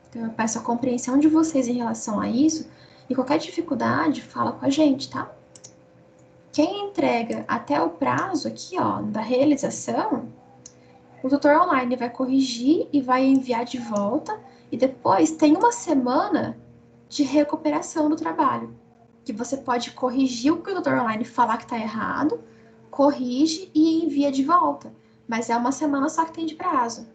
Então eu peço a compreensão de vocês em relação a isso, e qualquer dificuldade, fala com a gente, tá? Quem entrega até o prazo aqui, ó, da realização, o tutor online vai corrigir e vai enviar de volta, e depois tem uma semana de recuperação do trabalho, que você pode corrigir o que o tutor online falar que está errado, corrige e envia de volta. Mas é uma semana só que tem de prazo.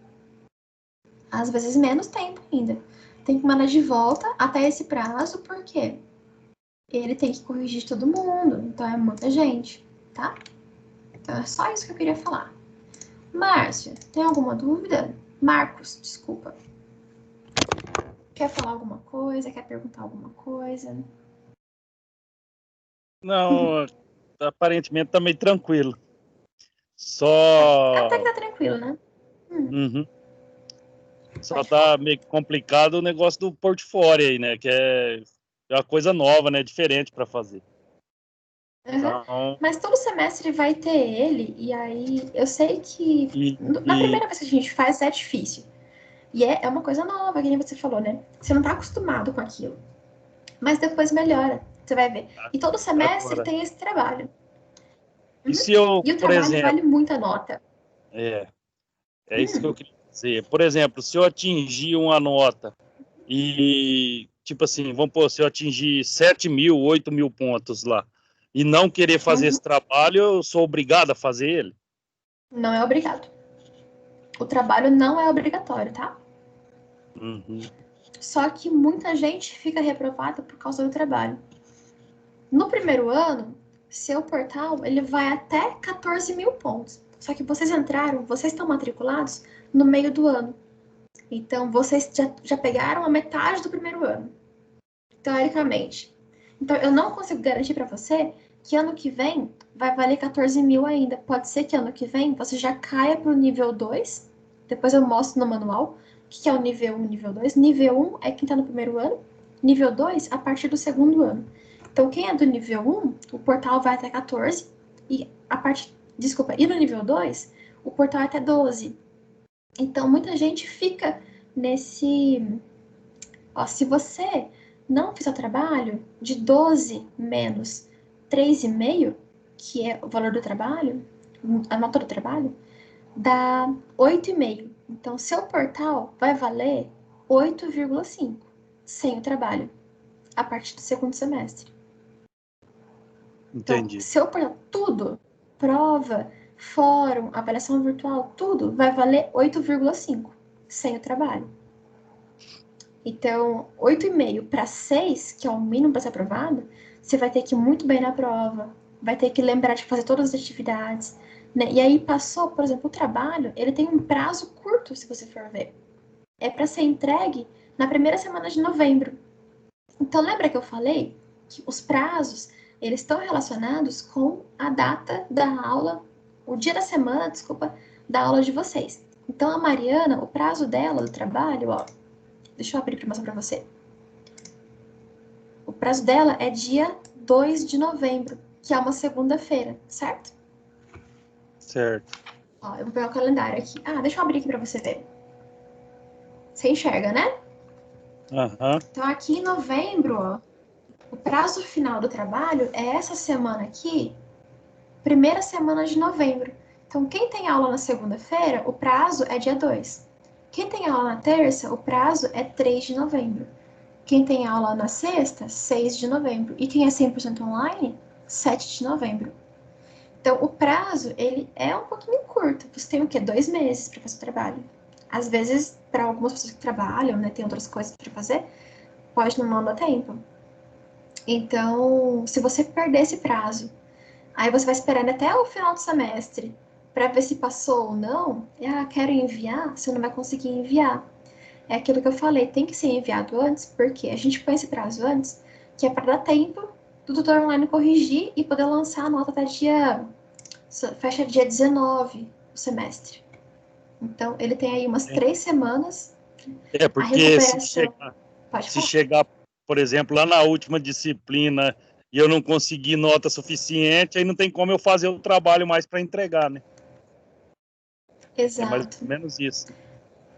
Às vezes menos tempo ainda. Tem que mandar de volta até esse prazo, por quê? Ele tem que corrigir todo mundo, então é muita gente, tá? Então é só isso que eu queria falar. Márcia, tem alguma dúvida? Marcos, desculpa. Quer falar alguma coisa? Quer perguntar alguma coisa? Não, aparentemente tá meio tranquilo. Só. Até que tá tranquilo, né? Uhum. Só Pode tá falar. meio complicado o negócio do portfólio aí, né? Que é uma coisa nova, né? Diferente para fazer. Uhum. Então, Mas todo semestre vai ter ele, e aí eu sei que na primeira vez que a gente faz é difícil. E é uma coisa nova, que nem você falou, né? Você não tá acostumado com aquilo. Mas depois melhora, você vai ver. E todo semestre agora, tem esse trabalho. e se eu, E o por trabalho exemplo, vale muita nota. é isso que eu queria dizer. Por exemplo, se eu atingir uma nota e, tipo assim, vamos pôr, se eu atingir 7.000, 8.000 pontos lá e não querer fazer esse trabalho, eu sou obrigado a fazer ele? Não é obrigado. O trabalho não é obrigatório, tá? Uhum. Só que muita gente fica reprovada por causa do trabalho. No primeiro ano, seu portal ele vai até 14.000 pontos. Só que vocês entraram, vocês estão matriculados no meio do ano. Então, vocês já pegaram a metade do primeiro ano, teoricamente. Então, eu não consigo garantir para você que ano que vem vai valer 14.000 ainda. Pode ser que ano que vem você já caia para o nível 2. Depois eu mostro no manual o que é o nível 1 e nível 2. Nível 1 é quem está no primeiro ano. Nível 2, a partir do segundo ano. Então, quem é do nível 1, o portal vai até 14. E e no nível 2, o portal é até 12. Então, muita gente fica nesse... Ó, se você não fizer o trabalho de 12 menos 3,5, que é o valor do trabalho, a nota do trabalho, dá 8,5. Então, seu portal vai valer 8,5 sem o trabalho, a partir do segundo semestre. Então, Entendi. seu portal, tudo, prova, fórum, avaliação virtual, tudo vai valer 8,5 sem o trabalho. Então, 8,5 para 6, que é o mínimo para ser aprovado, você vai ter que ir muito bem na prova, vai ter que lembrar de fazer todas as atividades, né? E aí passou, por exemplo, o trabalho, ele tem um prazo curto, se você for ver. É para ser entregue na primeira semana de novembro. Então, lembra que eu falei que os prazos, eles estão relacionados com a data da aula, o dia da semana, desculpa, da aula de vocês. Então, a Mariana, o prazo dela do trabalho, ó, deixa eu abrir para mostrar para você. O prazo dela é dia 2 de novembro, que é uma segunda-feira, certo? Certo. Ó, eu vou pegar o calendário aqui. Ah, deixa eu abrir aqui para você ver. Você enxerga, né? Uhum. Então, aqui em novembro, ó, o prazo final do trabalho é essa semana aqui, primeira semana de novembro. Então, quem tem aula na segunda-feira, o prazo é dia 2. Quem tem aula na terça, o prazo é 3 de novembro. Quem tem aula na sexta, 6 de novembro. E quem é 100% online, 7 de novembro. Então, o prazo, ele é um pouquinho curto. Você tem o quê? 2 meses para fazer o trabalho. Às vezes, para algumas pessoas que trabalham, né, tem outras coisas para fazer, pode não dar tempo. Então, se você perder esse prazo, aí você vai esperando até o final do semestre para ver se passou ou não, quero enviar, você não vai conseguir enviar. É aquilo que eu falei, tem que ser enviado antes, porque a gente põe esse prazo antes, que é para dar tempo do tutor online corrigir e poder lançar a nota até fecha dia 19 o semestre. Então, ele tem aí umas 3 semanas. A porque recuperação... se chegar, por exemplo, lá na última disciplina e eu não conseguir nota suficiente, aí não tem como eu fazer o trabalho mais para entregar, né? Exato. É mais ou menos isso.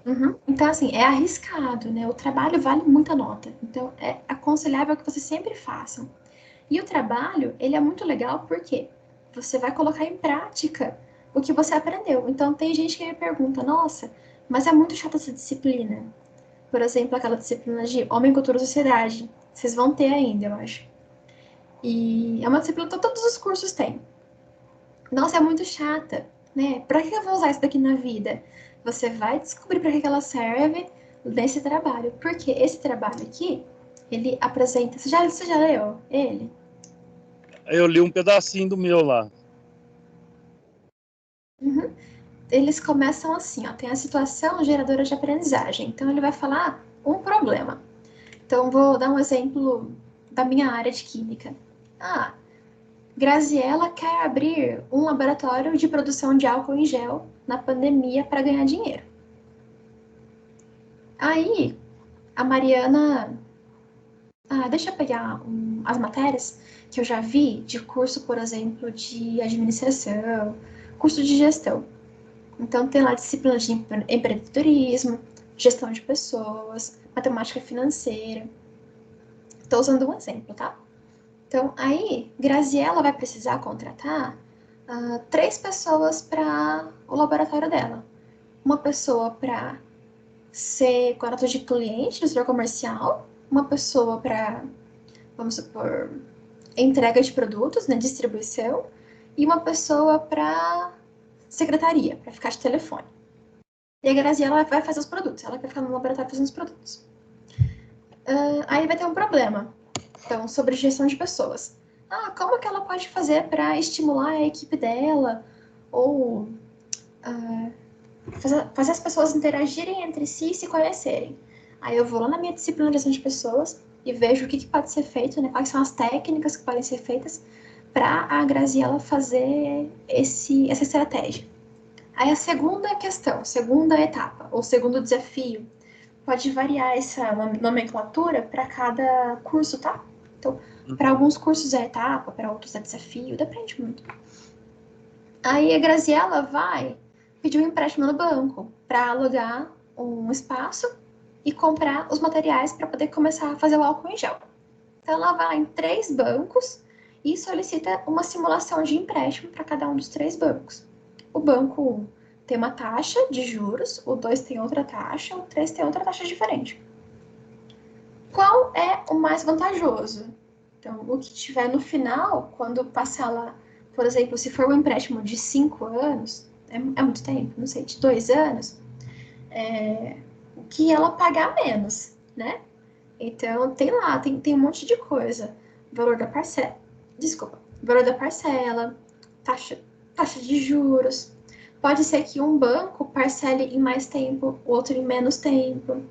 Uhum. Então, assim, é arriscado, né? O trabalho vale muita nota. Então, é aconselhável que vocês sempre façam. E o trabalho, ele é muito legal porque você vai colocar em prática o que você aprendeu. Então, tem gente que me pergunta, nossa, mas é muito chata essa disciplina. Por exemplo, aquela disciplina de Homem, Cultura e Sociedade. Vocês vão ter ainda, eu acho. E é uma disciplina que todos os cursos têm. Nossa, é muito chata, né? Pra que eu vou usar isso daqui na vida? Você vai descobrir para que ela serve nesse trabalho. Porque esse trabalho aqui, ele apresenta... Você já leu ele? Eu li um pedacinho do meu lá. Uhum. Eles começam assim, ó, tem a situação geradora de aprendizagem. Então, ele vai falar um problema. Então, vou dar um exemplo da minha área de química. Graziella quer abrir um laboratório de produção de álcool em gel na pandemia para ganhar dinheiro. Aí, a Mariana... deixa eu pegar as matérias que eu já vi de curso, por exemplo, de administração, curso de gestão. Então, tem lá disciplina de empreendedorismo, gestão de pessoas, matemática financeira. Estou usando um exemplo, tá? Então, aí, Graziella vai precisar contratar 3 pessoas para o laboratório dela. Uma pessoa para ser contato de cliente do setor comercial, uma pessoa para, vamos supor, entrega de produtos, né, distribuição, e uma pessoa para secretaria, para ficar de telefone. E a Graziella vai fazer os produtos, ela vai ficar no laboratório fazendo os produtos. Aí vai ter um problema, então, sobre gestão de pessoas. Como que ela pode fazer para estimular a equipe dela, ou fazer as pessoas interagirem entre si e se conhecerem? Aí eu vou lá na minha disciplina de gestão de pessoas e vejo o que pode ser feito, né? Quais são as técnicas que podem ser feitas para a Graziella fazer essa estratégia. Aí a segunda questão, segunda etapa, ou segundo desafio, pode variar essa nomenclatura para cada curso, tá? Então, para alguns cursos é etapa, para outros é desafio, depende muito. Aí a Graziella vai pedir um empréstimo no banco para alugar um espaço e comprar os materiais para poder começar a fazer o álcool em gel. Então, ela vai em 3 bancos e solicita uma simulação de empréstimo para cada um dos 3 bancos. O banco 1 tem uma taxa de juros, o 2 tem outra taxa, o 3 tem outra taxa diferente. Qual é o mais vantajoso? Então, o que tiver no final, quando passar lá, por exemplo, se for um empréstimo de 5 anos, é muito tempo, não sei, de 2 anos, o que ela pagar menos, né? Então, tem lá, tem um monte de coisa. Valor da parcela, valor da parcela, taxa de juros. Pode ser que um banco parcele em mais tempo, o outro em menos tempo.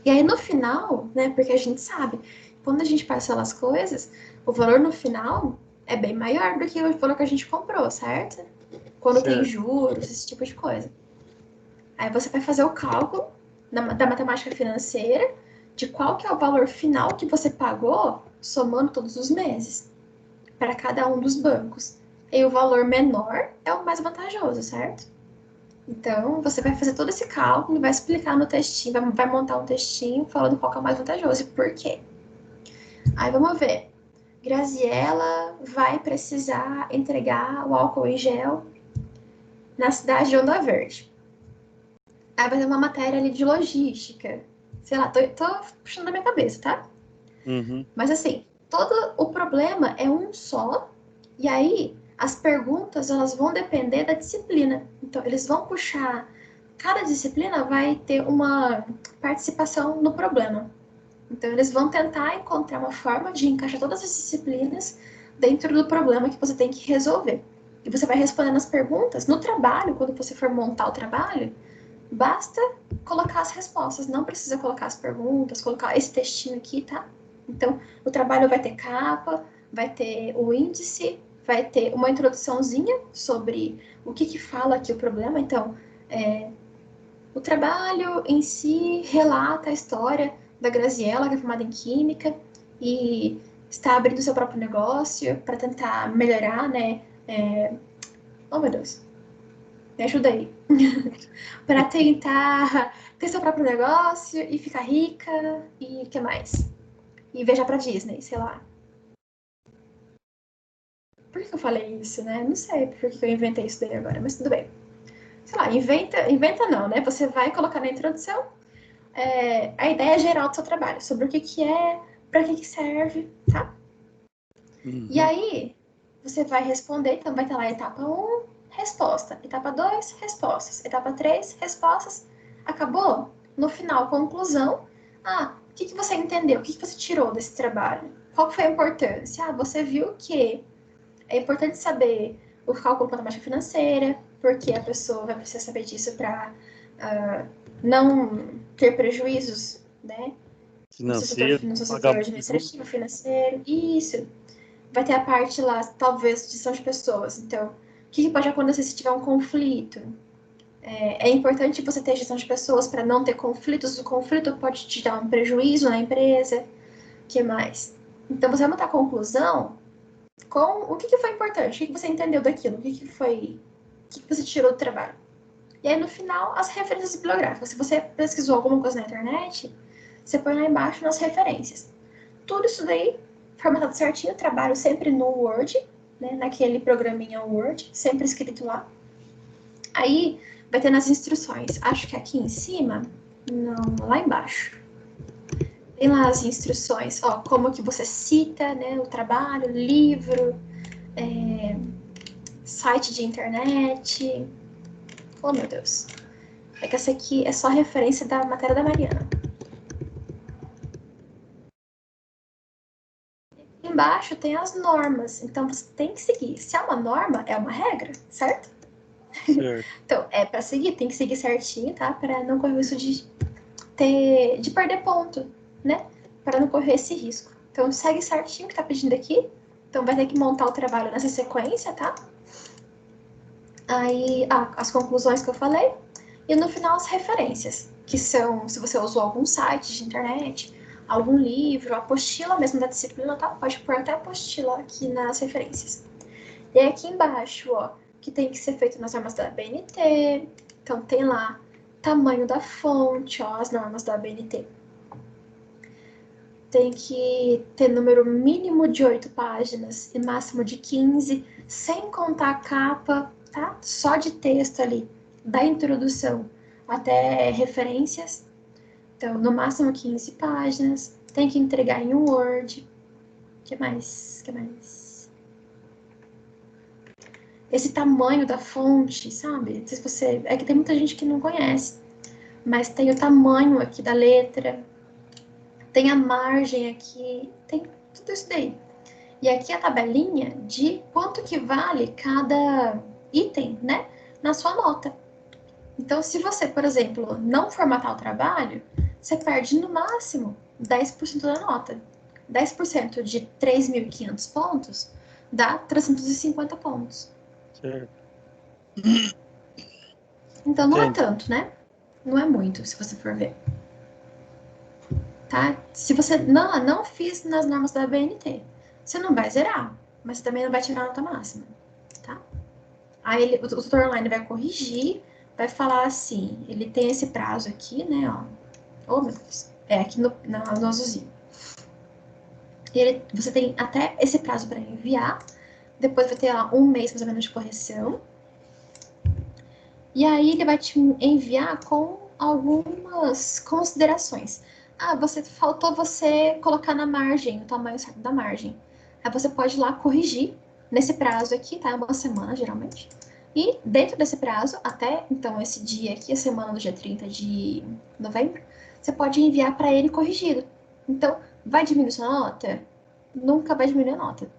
E aí, no final, né, porque a gente sabe, quando a gente parcela as coisas, o valor no final é bem maior do que o valor que a gente comprou, certo? Quando tem juros, esse tipo de coisa. Aí você vai fazer o cálculo da matemática financeira de qual que é o valor final que você pagou somando todos os meses para cada um dos bancos. E o valor menor é o mais vantajoso, certo? Então, você vai fazer todo esse cálculo, vai explicar no textinho, vai montar um textinho falando qual que é o mais vantajoso e por quê. Aí vamos ver. Graziella vai precisar entregar o álcool em gel na cidade de Onda Verde. Aí vai ter uma matéria ali de logística. Sei lá, tô puxando da minha cabeça, tá? Uhum. Mas assim, todo o problema é um só, e aí as perguntas elas vão depender da disciplina. Então, eles vão puxar, cada disciplina vai ter uma participação no problema. Então, eles vão tentar encontrar uma forma de encaixar todas as disciplinas dentro do problema que você tem que resolver. E você vai respondendo as perguntas no trabalho, quando você for montar o trabalho, basta colocar as respostas, não precisa colocar as perguntas, colocar esse textinho aqui, tá? Então, o trabalho vai ter capa, vai ter o índice, vai ter uma introduçãozinha sobre o que fala aqui o problema. Então, o trabalho em si relata a história da Graziella, que é formada em Química, e está abrindo seu próprio negócio para tentar melhorar, né? Oh, meu Deus. Me ajuda aí. Para tentar ter seu próprio negócio e ficar rica e o que mais? E viajar pra Disney, sei lá. Por que eu falei isso, né? Não sei por que eu inventei isso daí agora, mas tudo bem. Sei lá, inventa não, né? Você vai colocar na introdução a ideia geral do seu trabalho, sobre o que é, para que serve, tá? Uhum. E aí, você vai responder, então vai estar lá etapa 1, resposta. Etapa 2, respostas. Etapa 3, respostas. Acabou? No final, conclusão. O que você entendeu? O que você tirou desse trabalho? Qual foi a importância? Você viu que é importante saber o cálculo da matemática financeira, porque a pessoa vai precisar saber disso para não ter prejuízos, né? Financeiro, No seu pagar setor muito juros. administrativo, financeiro. Isso. Vai ter a parte lá, talvez, de gestão de pessoas. Então, o que pode acontecer se tiver um conflito? É importante você ter gestão de pessoas para não ter conflitos. O conflito pode te dar um prejuízo na empresa. O que mais? Então, você vai montar a conclusão com o que foi importante, o que você entendeu daquilo, o que você tirou do trabalho. E aí, no final, as referências bibliográficas. Se você pesquisou alguma coisa na internet, você põe lá embaixo nas referências. Tudo isso daí formatado certinho, trabalho sempre no Word, né, naquele programinha Word, sempre escrito lá. Aí vai ter nas instruções, acho que aqui em cima, não, lá embaixo. Tem lá as instruções, como que você cita, né, o trabalho, livro, site de internet. Oh, meu Deus. É que essa aqui é só referência da matéria da Mariana. Embaixo tem as normas, então você tem que seguir. Se é uma norma, é uma regra, certo? Certo. Então, é para seguir, tem que seguir certinho, tá? Para não correr isso de perder ponto, né? Para não correr esse risco. Então, segue certinho o que tá pedindo aqui. Então, vai ter que montar o trabalho nessa sequência, tá? Aí, as conclusões que eu falei. E no final, as referências, que são, se você usou algum site de internet, algum livro, apostila mesmo da disciplina, tá? Pode pôr até apostila aqui nas referências. E aí, aqui embaixo, que tem que ser feito nas normas da ABNT. Então, tem lá tamanho da fonte, as normas da ABNT. Tem que ter número mínimo de 8 páginas e máximo de 15, sem contar a capa, tá? Só de texto ali, da introdução até referências. Então, no máximo 15 páginas. Tem que entregar em um Word. O que mais? Esse tamanho da fonte, sabe? Não sei se você... É que tem muita gente que não conhece. Mas tem o tamanho aqui da letra. Tem a margem aqui. Tem tudo isso daí. E aqui a tabelinha de quanto que vale cada item, né? Na sua nota. Então, se você, por exemplo, não formatar o trabalho, você perde no máximo 10% da nota. 10% de 3.500 pontos dá 350 pontos. Certo. Então, não é tanto, né? Não é muito, se você for ver. Tá? Se você não fiz nas normas da BNT, você não vai zerar, mas você também não vai tirar a nota máxima, tá? Aí o tutor online vai corrigir, vai falar assim, ele tem esse prazo aqui, né, ó. Oh, meu Deus. É aqui no azulzinho. Você tem até esse prazo para enviar, depois vai ter lá um mês mais ou menos de correção. E aí ele vai te enviar com algumas considerações. faltou você colocar na margem, o tamanho certo da margem. Aí você pode ir lá corrigir nesse prazo aqui, tá? Uma semana, geralmente. E dentro desse prazo, até então esse dia aqui, a semana do dia 30 de novembro, você pode enviar para ele corrigido. Então, vai diminuir sua nota? Nunca vai diminuir a nota.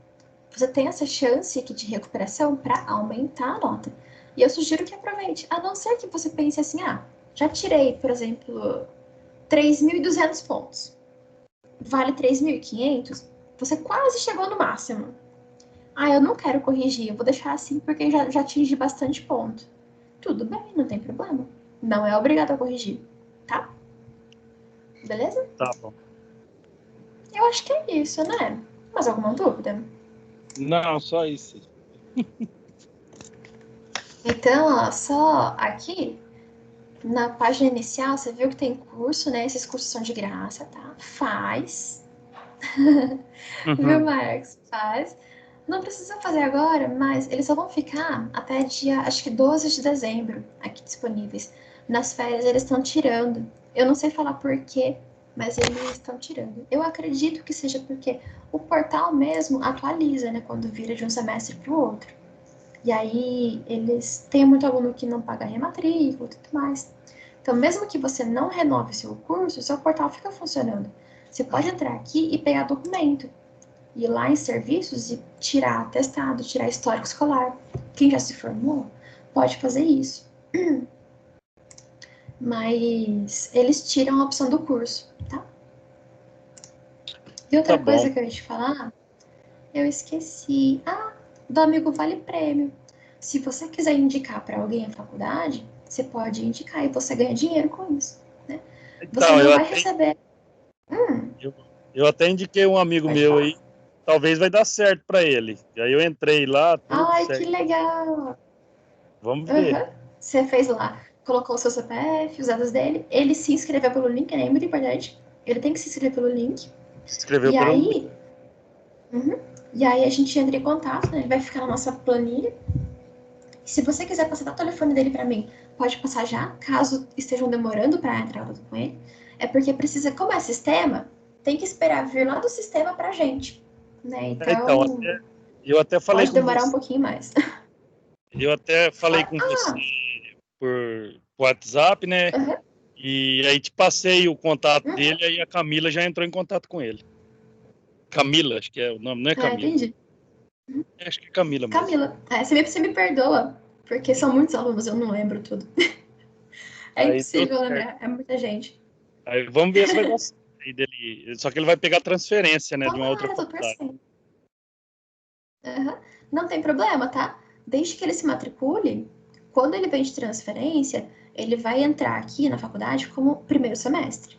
Você tem essa chance aqui de recuperação para aumentar a nota. E eu sugiro que aproveite. A não ser que você pense assim, já tirei, por exemplo, 3.200 pontos. Vale 3.500? Você quase chegou no máximo. Eu não quero corrigir, eu vou deixar assim porque já atingi bastante ponto. Tudo bem, não tem problema. Não é obrigado a corrigir, tá? Beleza? Tá bom. Eu acho que é isso, né? Mais alguma dúvida? Não, só isso. Então, ó, só aqui na página inicial, você viu que tem curso, né? Esses cursos são de graça, tá? Faz. Viu, Marcos? Faz. Não precisa fazer agora, mas eles só vão ficar até dia, acho que 12 de dezembro, aqui disponíveis. Nas férias eles estão tirando. Eu não sei falar por quê, mas eles estão tirando. Eu acredito que seja porque o portal mesmo atualiza, né? Quando vira de um semestre para o outro. E aí eles têm muito aluno que não paga rematrícula e tudo mais. Então, mesmo que você não renove seu curso, seu portal fica funcionando. Você pode entrar aqui e pegar documento. Ir lá em serviços e tirar atestado, tirar histórico escolar. Quem já se formou pode fazer isso. Mas eles tiram a opção do curso, tá? E outra Tá coisa bom. que eu ia te falar, eu esqueci. Do Amigo Vale Prêmio. Se você quiser indicar para alguém a faculdade, você pode indicar e você ganha dinheiro com isso, né? Você Então, não vai receber. eu até indiquei um amigo Pode meu falar. aí, talvez vai dar certo para ele. E aí eu entrei lá, tudo Ai, que certo. legal! Vamos ver. Você fez lá, colocou o seu CPF, os dados dele, ele se inscreveu pelo link, né? É muito importante. Ele tem que se inscrever pelo link. Se inscreveu E pelo link. aí, e aí a gente entra em contato, né? Ele vai ficar na nossa planilha. Se você quiser passar o telefone dele para mim, pode passar já, caso estejam demorando para entrar com ele. É porque precisa, como é sistema, tem que esperar vir lá do sistema pra gente, né? Então, Então, eu até falei pode com demorar um você. pouquinho mais. Eu até falei com você por WhatsApp, né? Uhum. E aí te passei o contato dele, aí a Camila já entrou em contato com ele. Camila, acho que é o nome, não é Camila. Entendi. Acho que é Camila mesmo. Camila, você me perdoa, porque são muitos alunos, eu não lembro tudo. É Aí deu impossível certo. lembrar, é muita gente. Aí vamos ver se vai dar certo aí dele. Só que ele vai pegar transferência, né, de uma outra Tomara, tô faculdade. torcendo. Uhum. Não tem problema, tá? Desde que ele se matricule, quando ele vem de transferência, ele vai entrar aqui na faculdade como primeiro semestre.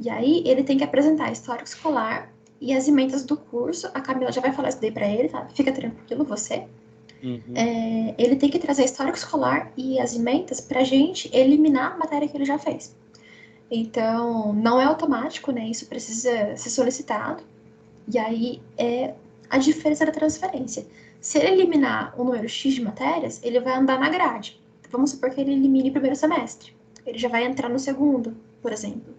E aí ele tem que apresentar histórico escolar e as emendas do curso. A Camila já vai falar isso daí pra ele, tá? Fica tranquilo, você. Uhum. Ele tem que trazer histórico escolar e as emendas pra gente eliminar a matéria que ele já fez. Então, não é automático, né? Isso precisa ser solicitado. E aí é a diferença da transferência. Se ele eliminar o número X de matérias, ele vai andar na grade. Vamos supor que ele elimine o primeiro semestre. Ele já vai entrar no segundo, por exemplo.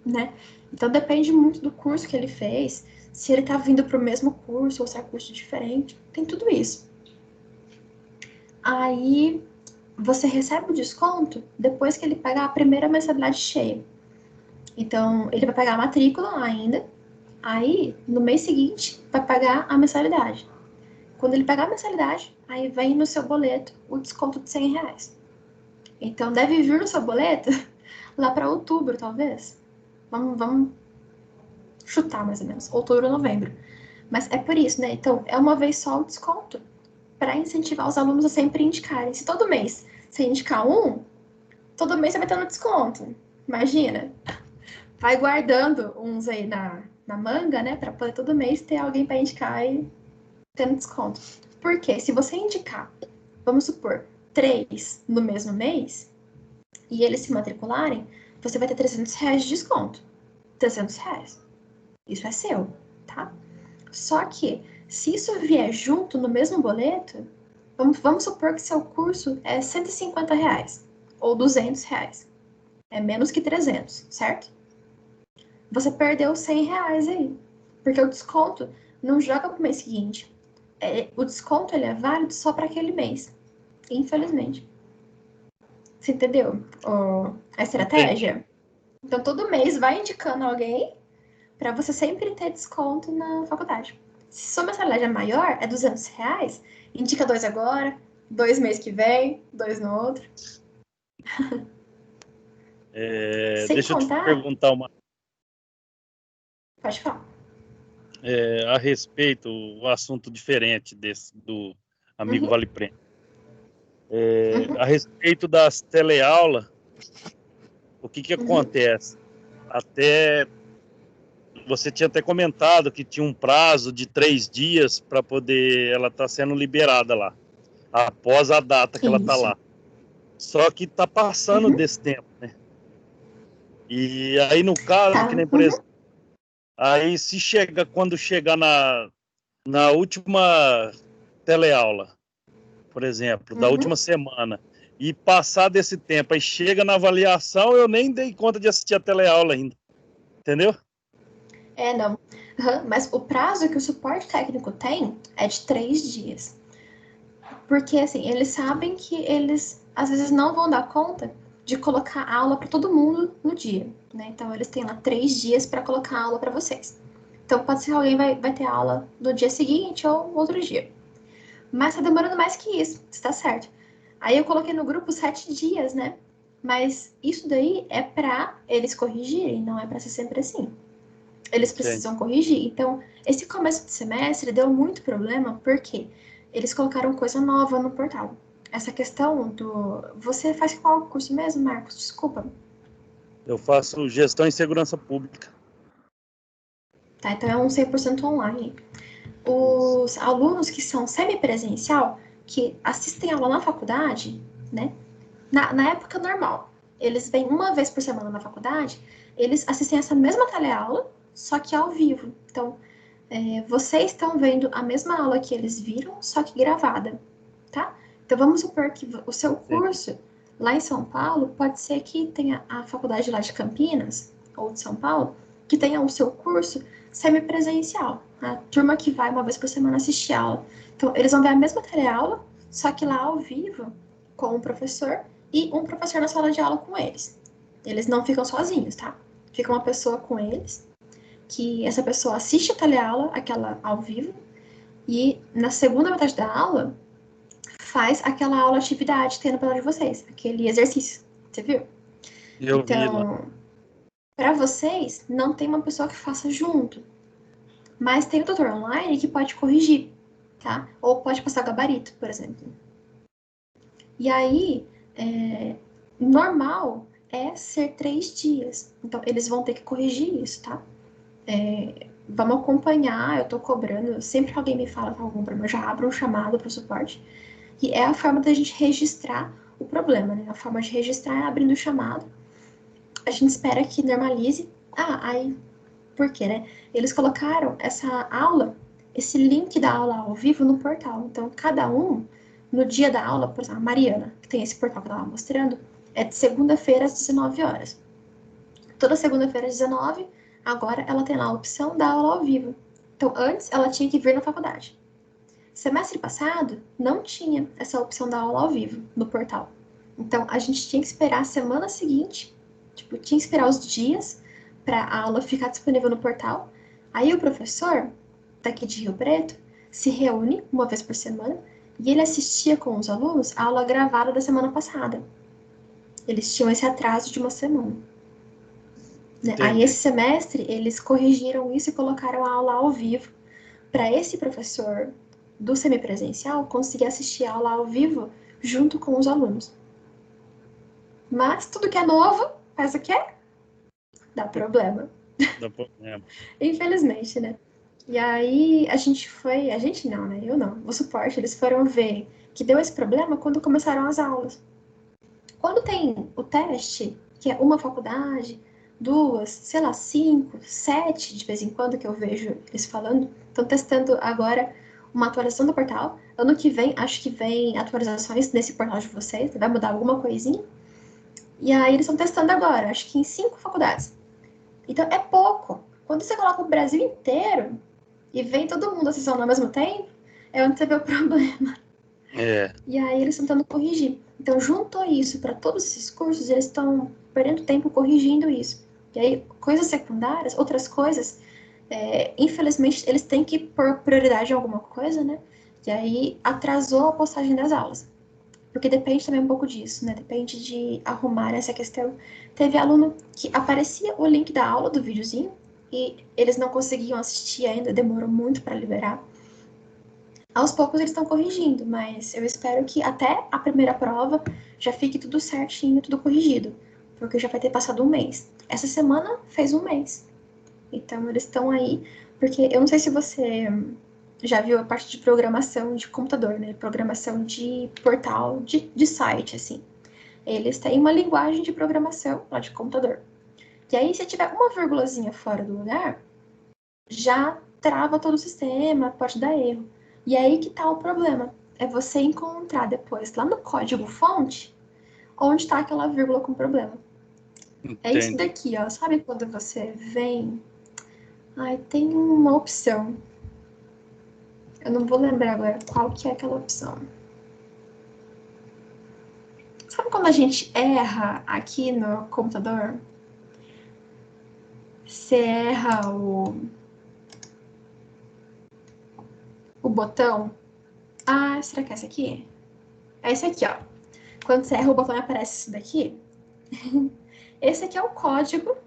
Né? Então depende muito do curso que ele fez, se ele está vindo para o mesmo curso ou se é curso diferente. Tem tudo isso. Aí você recebe o desconto depois que ele pagar a primeira mensalidade cheia. Então, ele vai pagar a matrícula ainda. Aí, no mês seguinte, vai pagar a mensalidade. Quando ele pagar a mensalidade, aí vem no seu boleto o desconto de R$ 100. Então, deve vir no seu boleto lá para outubro, talvez. Vamos chutar mais ou menos. Outubro, novembro. Mas é por isso, né? Então, é uma vez só o desconto para incentivar os alunos a sempre indicarem. Se todo mês você indicar um, todo mês você vai ter um desconto. Imagina. Vai guardando uns aí na manga, né? Para poder todo mês ter alguém para indicar e tendo desconto. Porque se você indicar, vamos supor, 3 no mesmo mês, e eles se matricularem, você vai ter R$ 300 de desconto. R$ 300. Isso é seu, tá? Só que, se isso vier junto no mesmo boleto, vamos supor que seu curso é R$ 150 ou R$ 200. É menos que 300, certo? você perdeu R$ 100 aí. Porque o desconto não joga pro mês seguinte. O desconto ele é válido só para aquele mês. Infelizmente. Você entendeu a estratégia? Então, todo mês vai indicando alguém para você sempre ter desconto na faculdade. Se sua mensalidade é maior, é R$ 200, indica 2 agora, 2 mês que vem, 2 no outro. Sem Deixa eu te contar... perguntar Pode falar. a respeito, um assunto diferente desse do amigo Uhum. Vale Prêmio. A respeito das teleaulas, o que acontece? Até você tinha até comentado que tinha um prazo de 3 dias para poder ela estar sendo liberada lá, após a data que ela está lá. Só que está passando desse tempo, né? E aí, no caso, que nem por exemplo, aí quando chegar na última teleaula, por exemplo, da última semana, e passar desse tempo, aí chega na avaliação, eu nem dei conta de assistir a teleaula ainda. Entendeu? Não. Mas o prazo que o suporte técnico tem é de 3 dias. Porque, assim, eles sabem que eles, às vezes, não vão dar conta de colocar aula para todo mundo no dia, né? Então, eles têm lá 3 dias para colocar aula para vocês. Então, pode ser que alguém vai ter aula no dia seguinte ou outro dia. Mas tá demorando mais que isso, está certo. Aí eu coloquei no grupo 7 dias, né? Mas isso daí é para eles corrigirem, não é para ser sempre assim. Eles precisam corrigir. Então, esse começo de semestre deu muito problema, porque eles colocaram coisa nova no portal. Essa questão do... Você faz qual curso mesmo, Marcos? Desculpa. Eu faço gestão em segurança pública. Tá, então é um 100% online. Os alunos que são semipresencial, que assistem aula na faculdade, né? Na época normal, eles vêm uma vez por semana na faculdade, eles assistem essa mesma teleaula, só que ao vivo. Então, vocês estão vendo a mesma aula que eles viram, só que gravada, tá? Então, vamos supor que o seu curso lá em São Paulo, pode ser que tenha a faculdade lá de Campinas, ou de São Paulo, que tenha o seu curso semipresencial. A turma que vai uma vez por semana assistir aula. Então, eles vão ver a mesma teleaula, só que lá ao vivo, com o professor, e um professor na sala de aula com eles. Eles não ficam sozinhos, tá? Fica uma pessoa com eles, que essa pessoa assiste a teleaula, aquela ao vivo, e na segunda metade da aula faz aquela aula atividade tendo pela de vocês, aquele exercício, você viu? Eu vi lá. Então, para vocês, não tem uma pessoa que faça junto, mas tem o tutor online que pode corrigir, tá? Ou pode passar gabarito, por exemplo. E aí, normal é ser 3 dias. Então, eles vão ter que corrigir isso, tá? Vamos acompanhar, eu tô cobrando. Sempre que alguém me fala que algum problema, eu já abro um chamado para o suporte. E é a forma da gente registrar o problema, né? A forma de registrar é abrindo o chamado. A gente espera que normalize. Aí, por quê, né? Eles colocaram essa aula, esse link da aula ao vivo no portal. Então, cada um, no dia da aula, por exemplo, a Mariana, que tem esse portal que eu estava mostrando, é de segunda-feira às 19 horas. Toda segunda-feira às 19, agora ela tem lá a opção da aula ao vivo. Então, antes ela tinha que vir na faculdade. Semestre passado, não tinha essa opção da aula ao vivo no portal. Então, a gente tinha que esperar a semana seguinte, tinha que esperar os dias para a aula ficar disponível no portal. Aí o professor, daqui de Rio Preto, se reúne uma vez por semana e ele assistia com os alunos a aula gravada da semana passada. Eles tinham esse atraso de uma semana. Aí, esse semestre, eles corrigiram isso e colocaram a aula ao vivo para esse professor do semipresencial conseguir assistir a aula ao vivo junto com os alunos. Mas tudo que é novo, faz o quê? Dá problema. Dá problema. Infelizmente, né? E aí a gente não, né? Eu não. O suporte, eles foram ver que deu esse problema quando começaram as aulas. Quando tem o teste, que é uma faculdade, 2, sei lá, 5, 7, de vez em quando que eu vejo eles falando, estão testando agora uma atualização do portal. Ano que vem, acho que vem atualizações nesse portal de vocês, vai mudar alguma coisinha. E aí eles estão testando agora, acho que em 5 faculdades. Então, é pouco. Quando você coloca o Brasil inteiro e vem todo mundo acessando ao mesmo tempo, é onde você vê o problema. E aí eles estão tentando corrigir. Então, juntou isso para todos esses cursos, eles estão perdendo tempo corrigindo isso. E aí, coisas secundárias, outras coisas, infelizmente, eles têm que pôr prioridade em alguma coisa, né? E aí, atrasou a postagem das aulas. Porque depende também um pouco disso, né? Depende de arrumar essa questão. Teve aluno que aparecia o link da aula, do videozinho, e eles não conseguiam assistir ainda, demorou muito para liberar. Aos poucos eles estão corrigindo, mas eu espero que até a primeira prova já fique tudo certinho, tudo corrigido, porque já vai ter passado um mês. Essa semana fez um mês. Então eles estão aí, porque eu não sei se você já viu a parte de programação de computador, né? Programação de portal, de site, assim. Eles têm uma linguagem de programação lá de computador. E aí, se tiver uma vírgulazinha fora do lugar, já trava todo o sistema, pode dar erro. E aí que tá o problema. É você encontrar depois, lá no código-fonte, onde tá aquela vírgula com problema. É isso daqui, ó. Sabe quando você vem... Ai, tem uma opção. Eu não vou lembrar agora qual que é aquela opção. Sabe quando a gente erra aqui no computador? Você erra o botão. Ah, será que é esse aqui? É esse aqui, ó. Quando você erra o botão, aparece isso daqui. Esse aqui é o código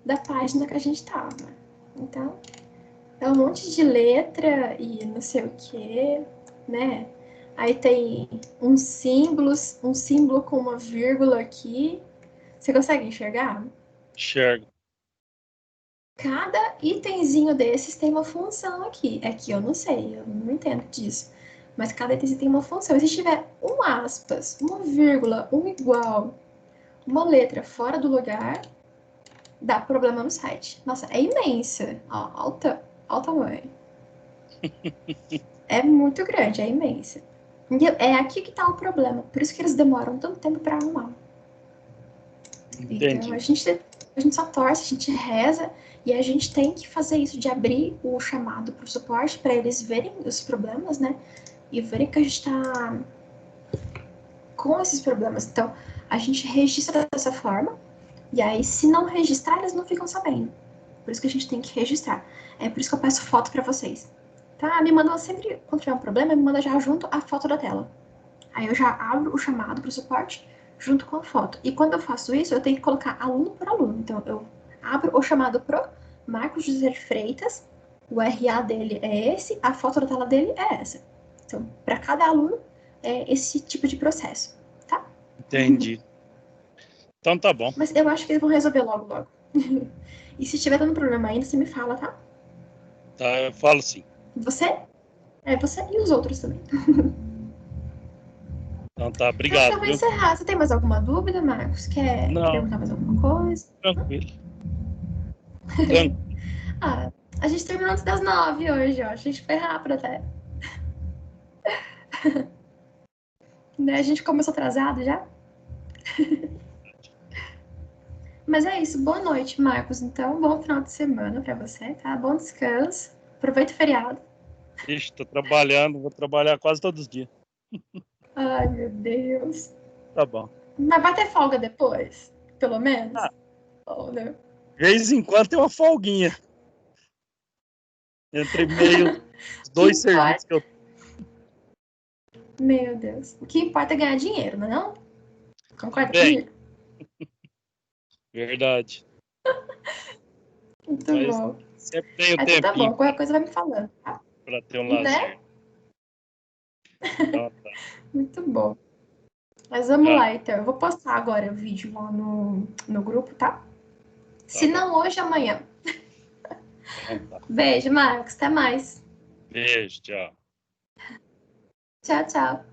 da página que a gente tava. Então, é um monte de letra e não sei o que, né? Aí tem uns símbolos, um símbolo com uma vírgula aqui. Você consegue enxergar? Enxergo. Cada itemzinho desses tem uma função aqui. É que eu não sei, eu não entendo disso. Mas cada itemzinho tem uma função. E se tiver um aspas, uma vírgula, um igual, uma letra fora do lugar, dá problema no site. Nossa, é imensa. Ó, olha o tamanho. É muito grande, é imensa. E é aqui que tá o problema. Por isso que eles demoram tanto tempo para arrumar. Entendi. Então a gente só torce, a gente reza e a gente tem que fazer isso de abrir o chamado para o suporte para eles verem os problemas, né? E verem que a gente está com esses problemas. Então a gente registra dessa forma e aí se não registrar eles não ficam sabendo. Por isso que a gente tem que registrar. É por isso que eu peço foto para vocês. Tá? Me mandam sempre, quando tiver um problema, me manda já junto a foto da tela. Aí eu já abro o chamado para o suporte junto com a foto. E quando eu faço isso, eu tenho que colocar aluno por aluno. Então, eu abro o chamado pro Marcos José de Freitas, o RA dele é esse, a foto da tela dele é essa. Então, para cada aluno, é esse tipo de processo, tá? Entendi. Então tá bom. Mas eu acho que eles vão resolver logo, logo. E se estiver dando problema ainda, você me fala, tá? Tá, eu falo sim. Você? Você e os outros também. Então tá, obrigado. Então, pra encerrar, você tem mais alguma dúvida, Marcos? Quer perguntar mais alguma coisa? Tranquilo. Tranquilo. A gente terminou antes das 9 hoje, ó. A gente foi rápido até. Né? A gente começou atrasado já. Mas é isso. Boa noite, Marcos. Então, bom final de semana pra você, tá? Bom descanso. Aproveita o feriado. Ixi, tô trabalhando, vou trabalhar quase todos os dias. Ai, meu Deus. Tá bom. Mas vai ter folga depois? Pelo menos? Ou não? De vez em quando tem uma folguinha. Entre meio os dois serviços que eu tenho. Meu Deus. O que importa é ganhar dinheiro, não é não? Concorda Bem, comigo? Verdade. Muito Mas bom. sempre tem um Então tá tempinho bom, qualquer coisa vai me falando, tá? para ter um Né? lazer. Então, tá. Muito bom. Mas vamos lá, então. Eu vou postar agora o vídeo lá no grupo, tá? Se não hoje, amanhã. Então, tá. Beijo, Marcos. Até mais. Beijo, tchau. Tchau, tchau.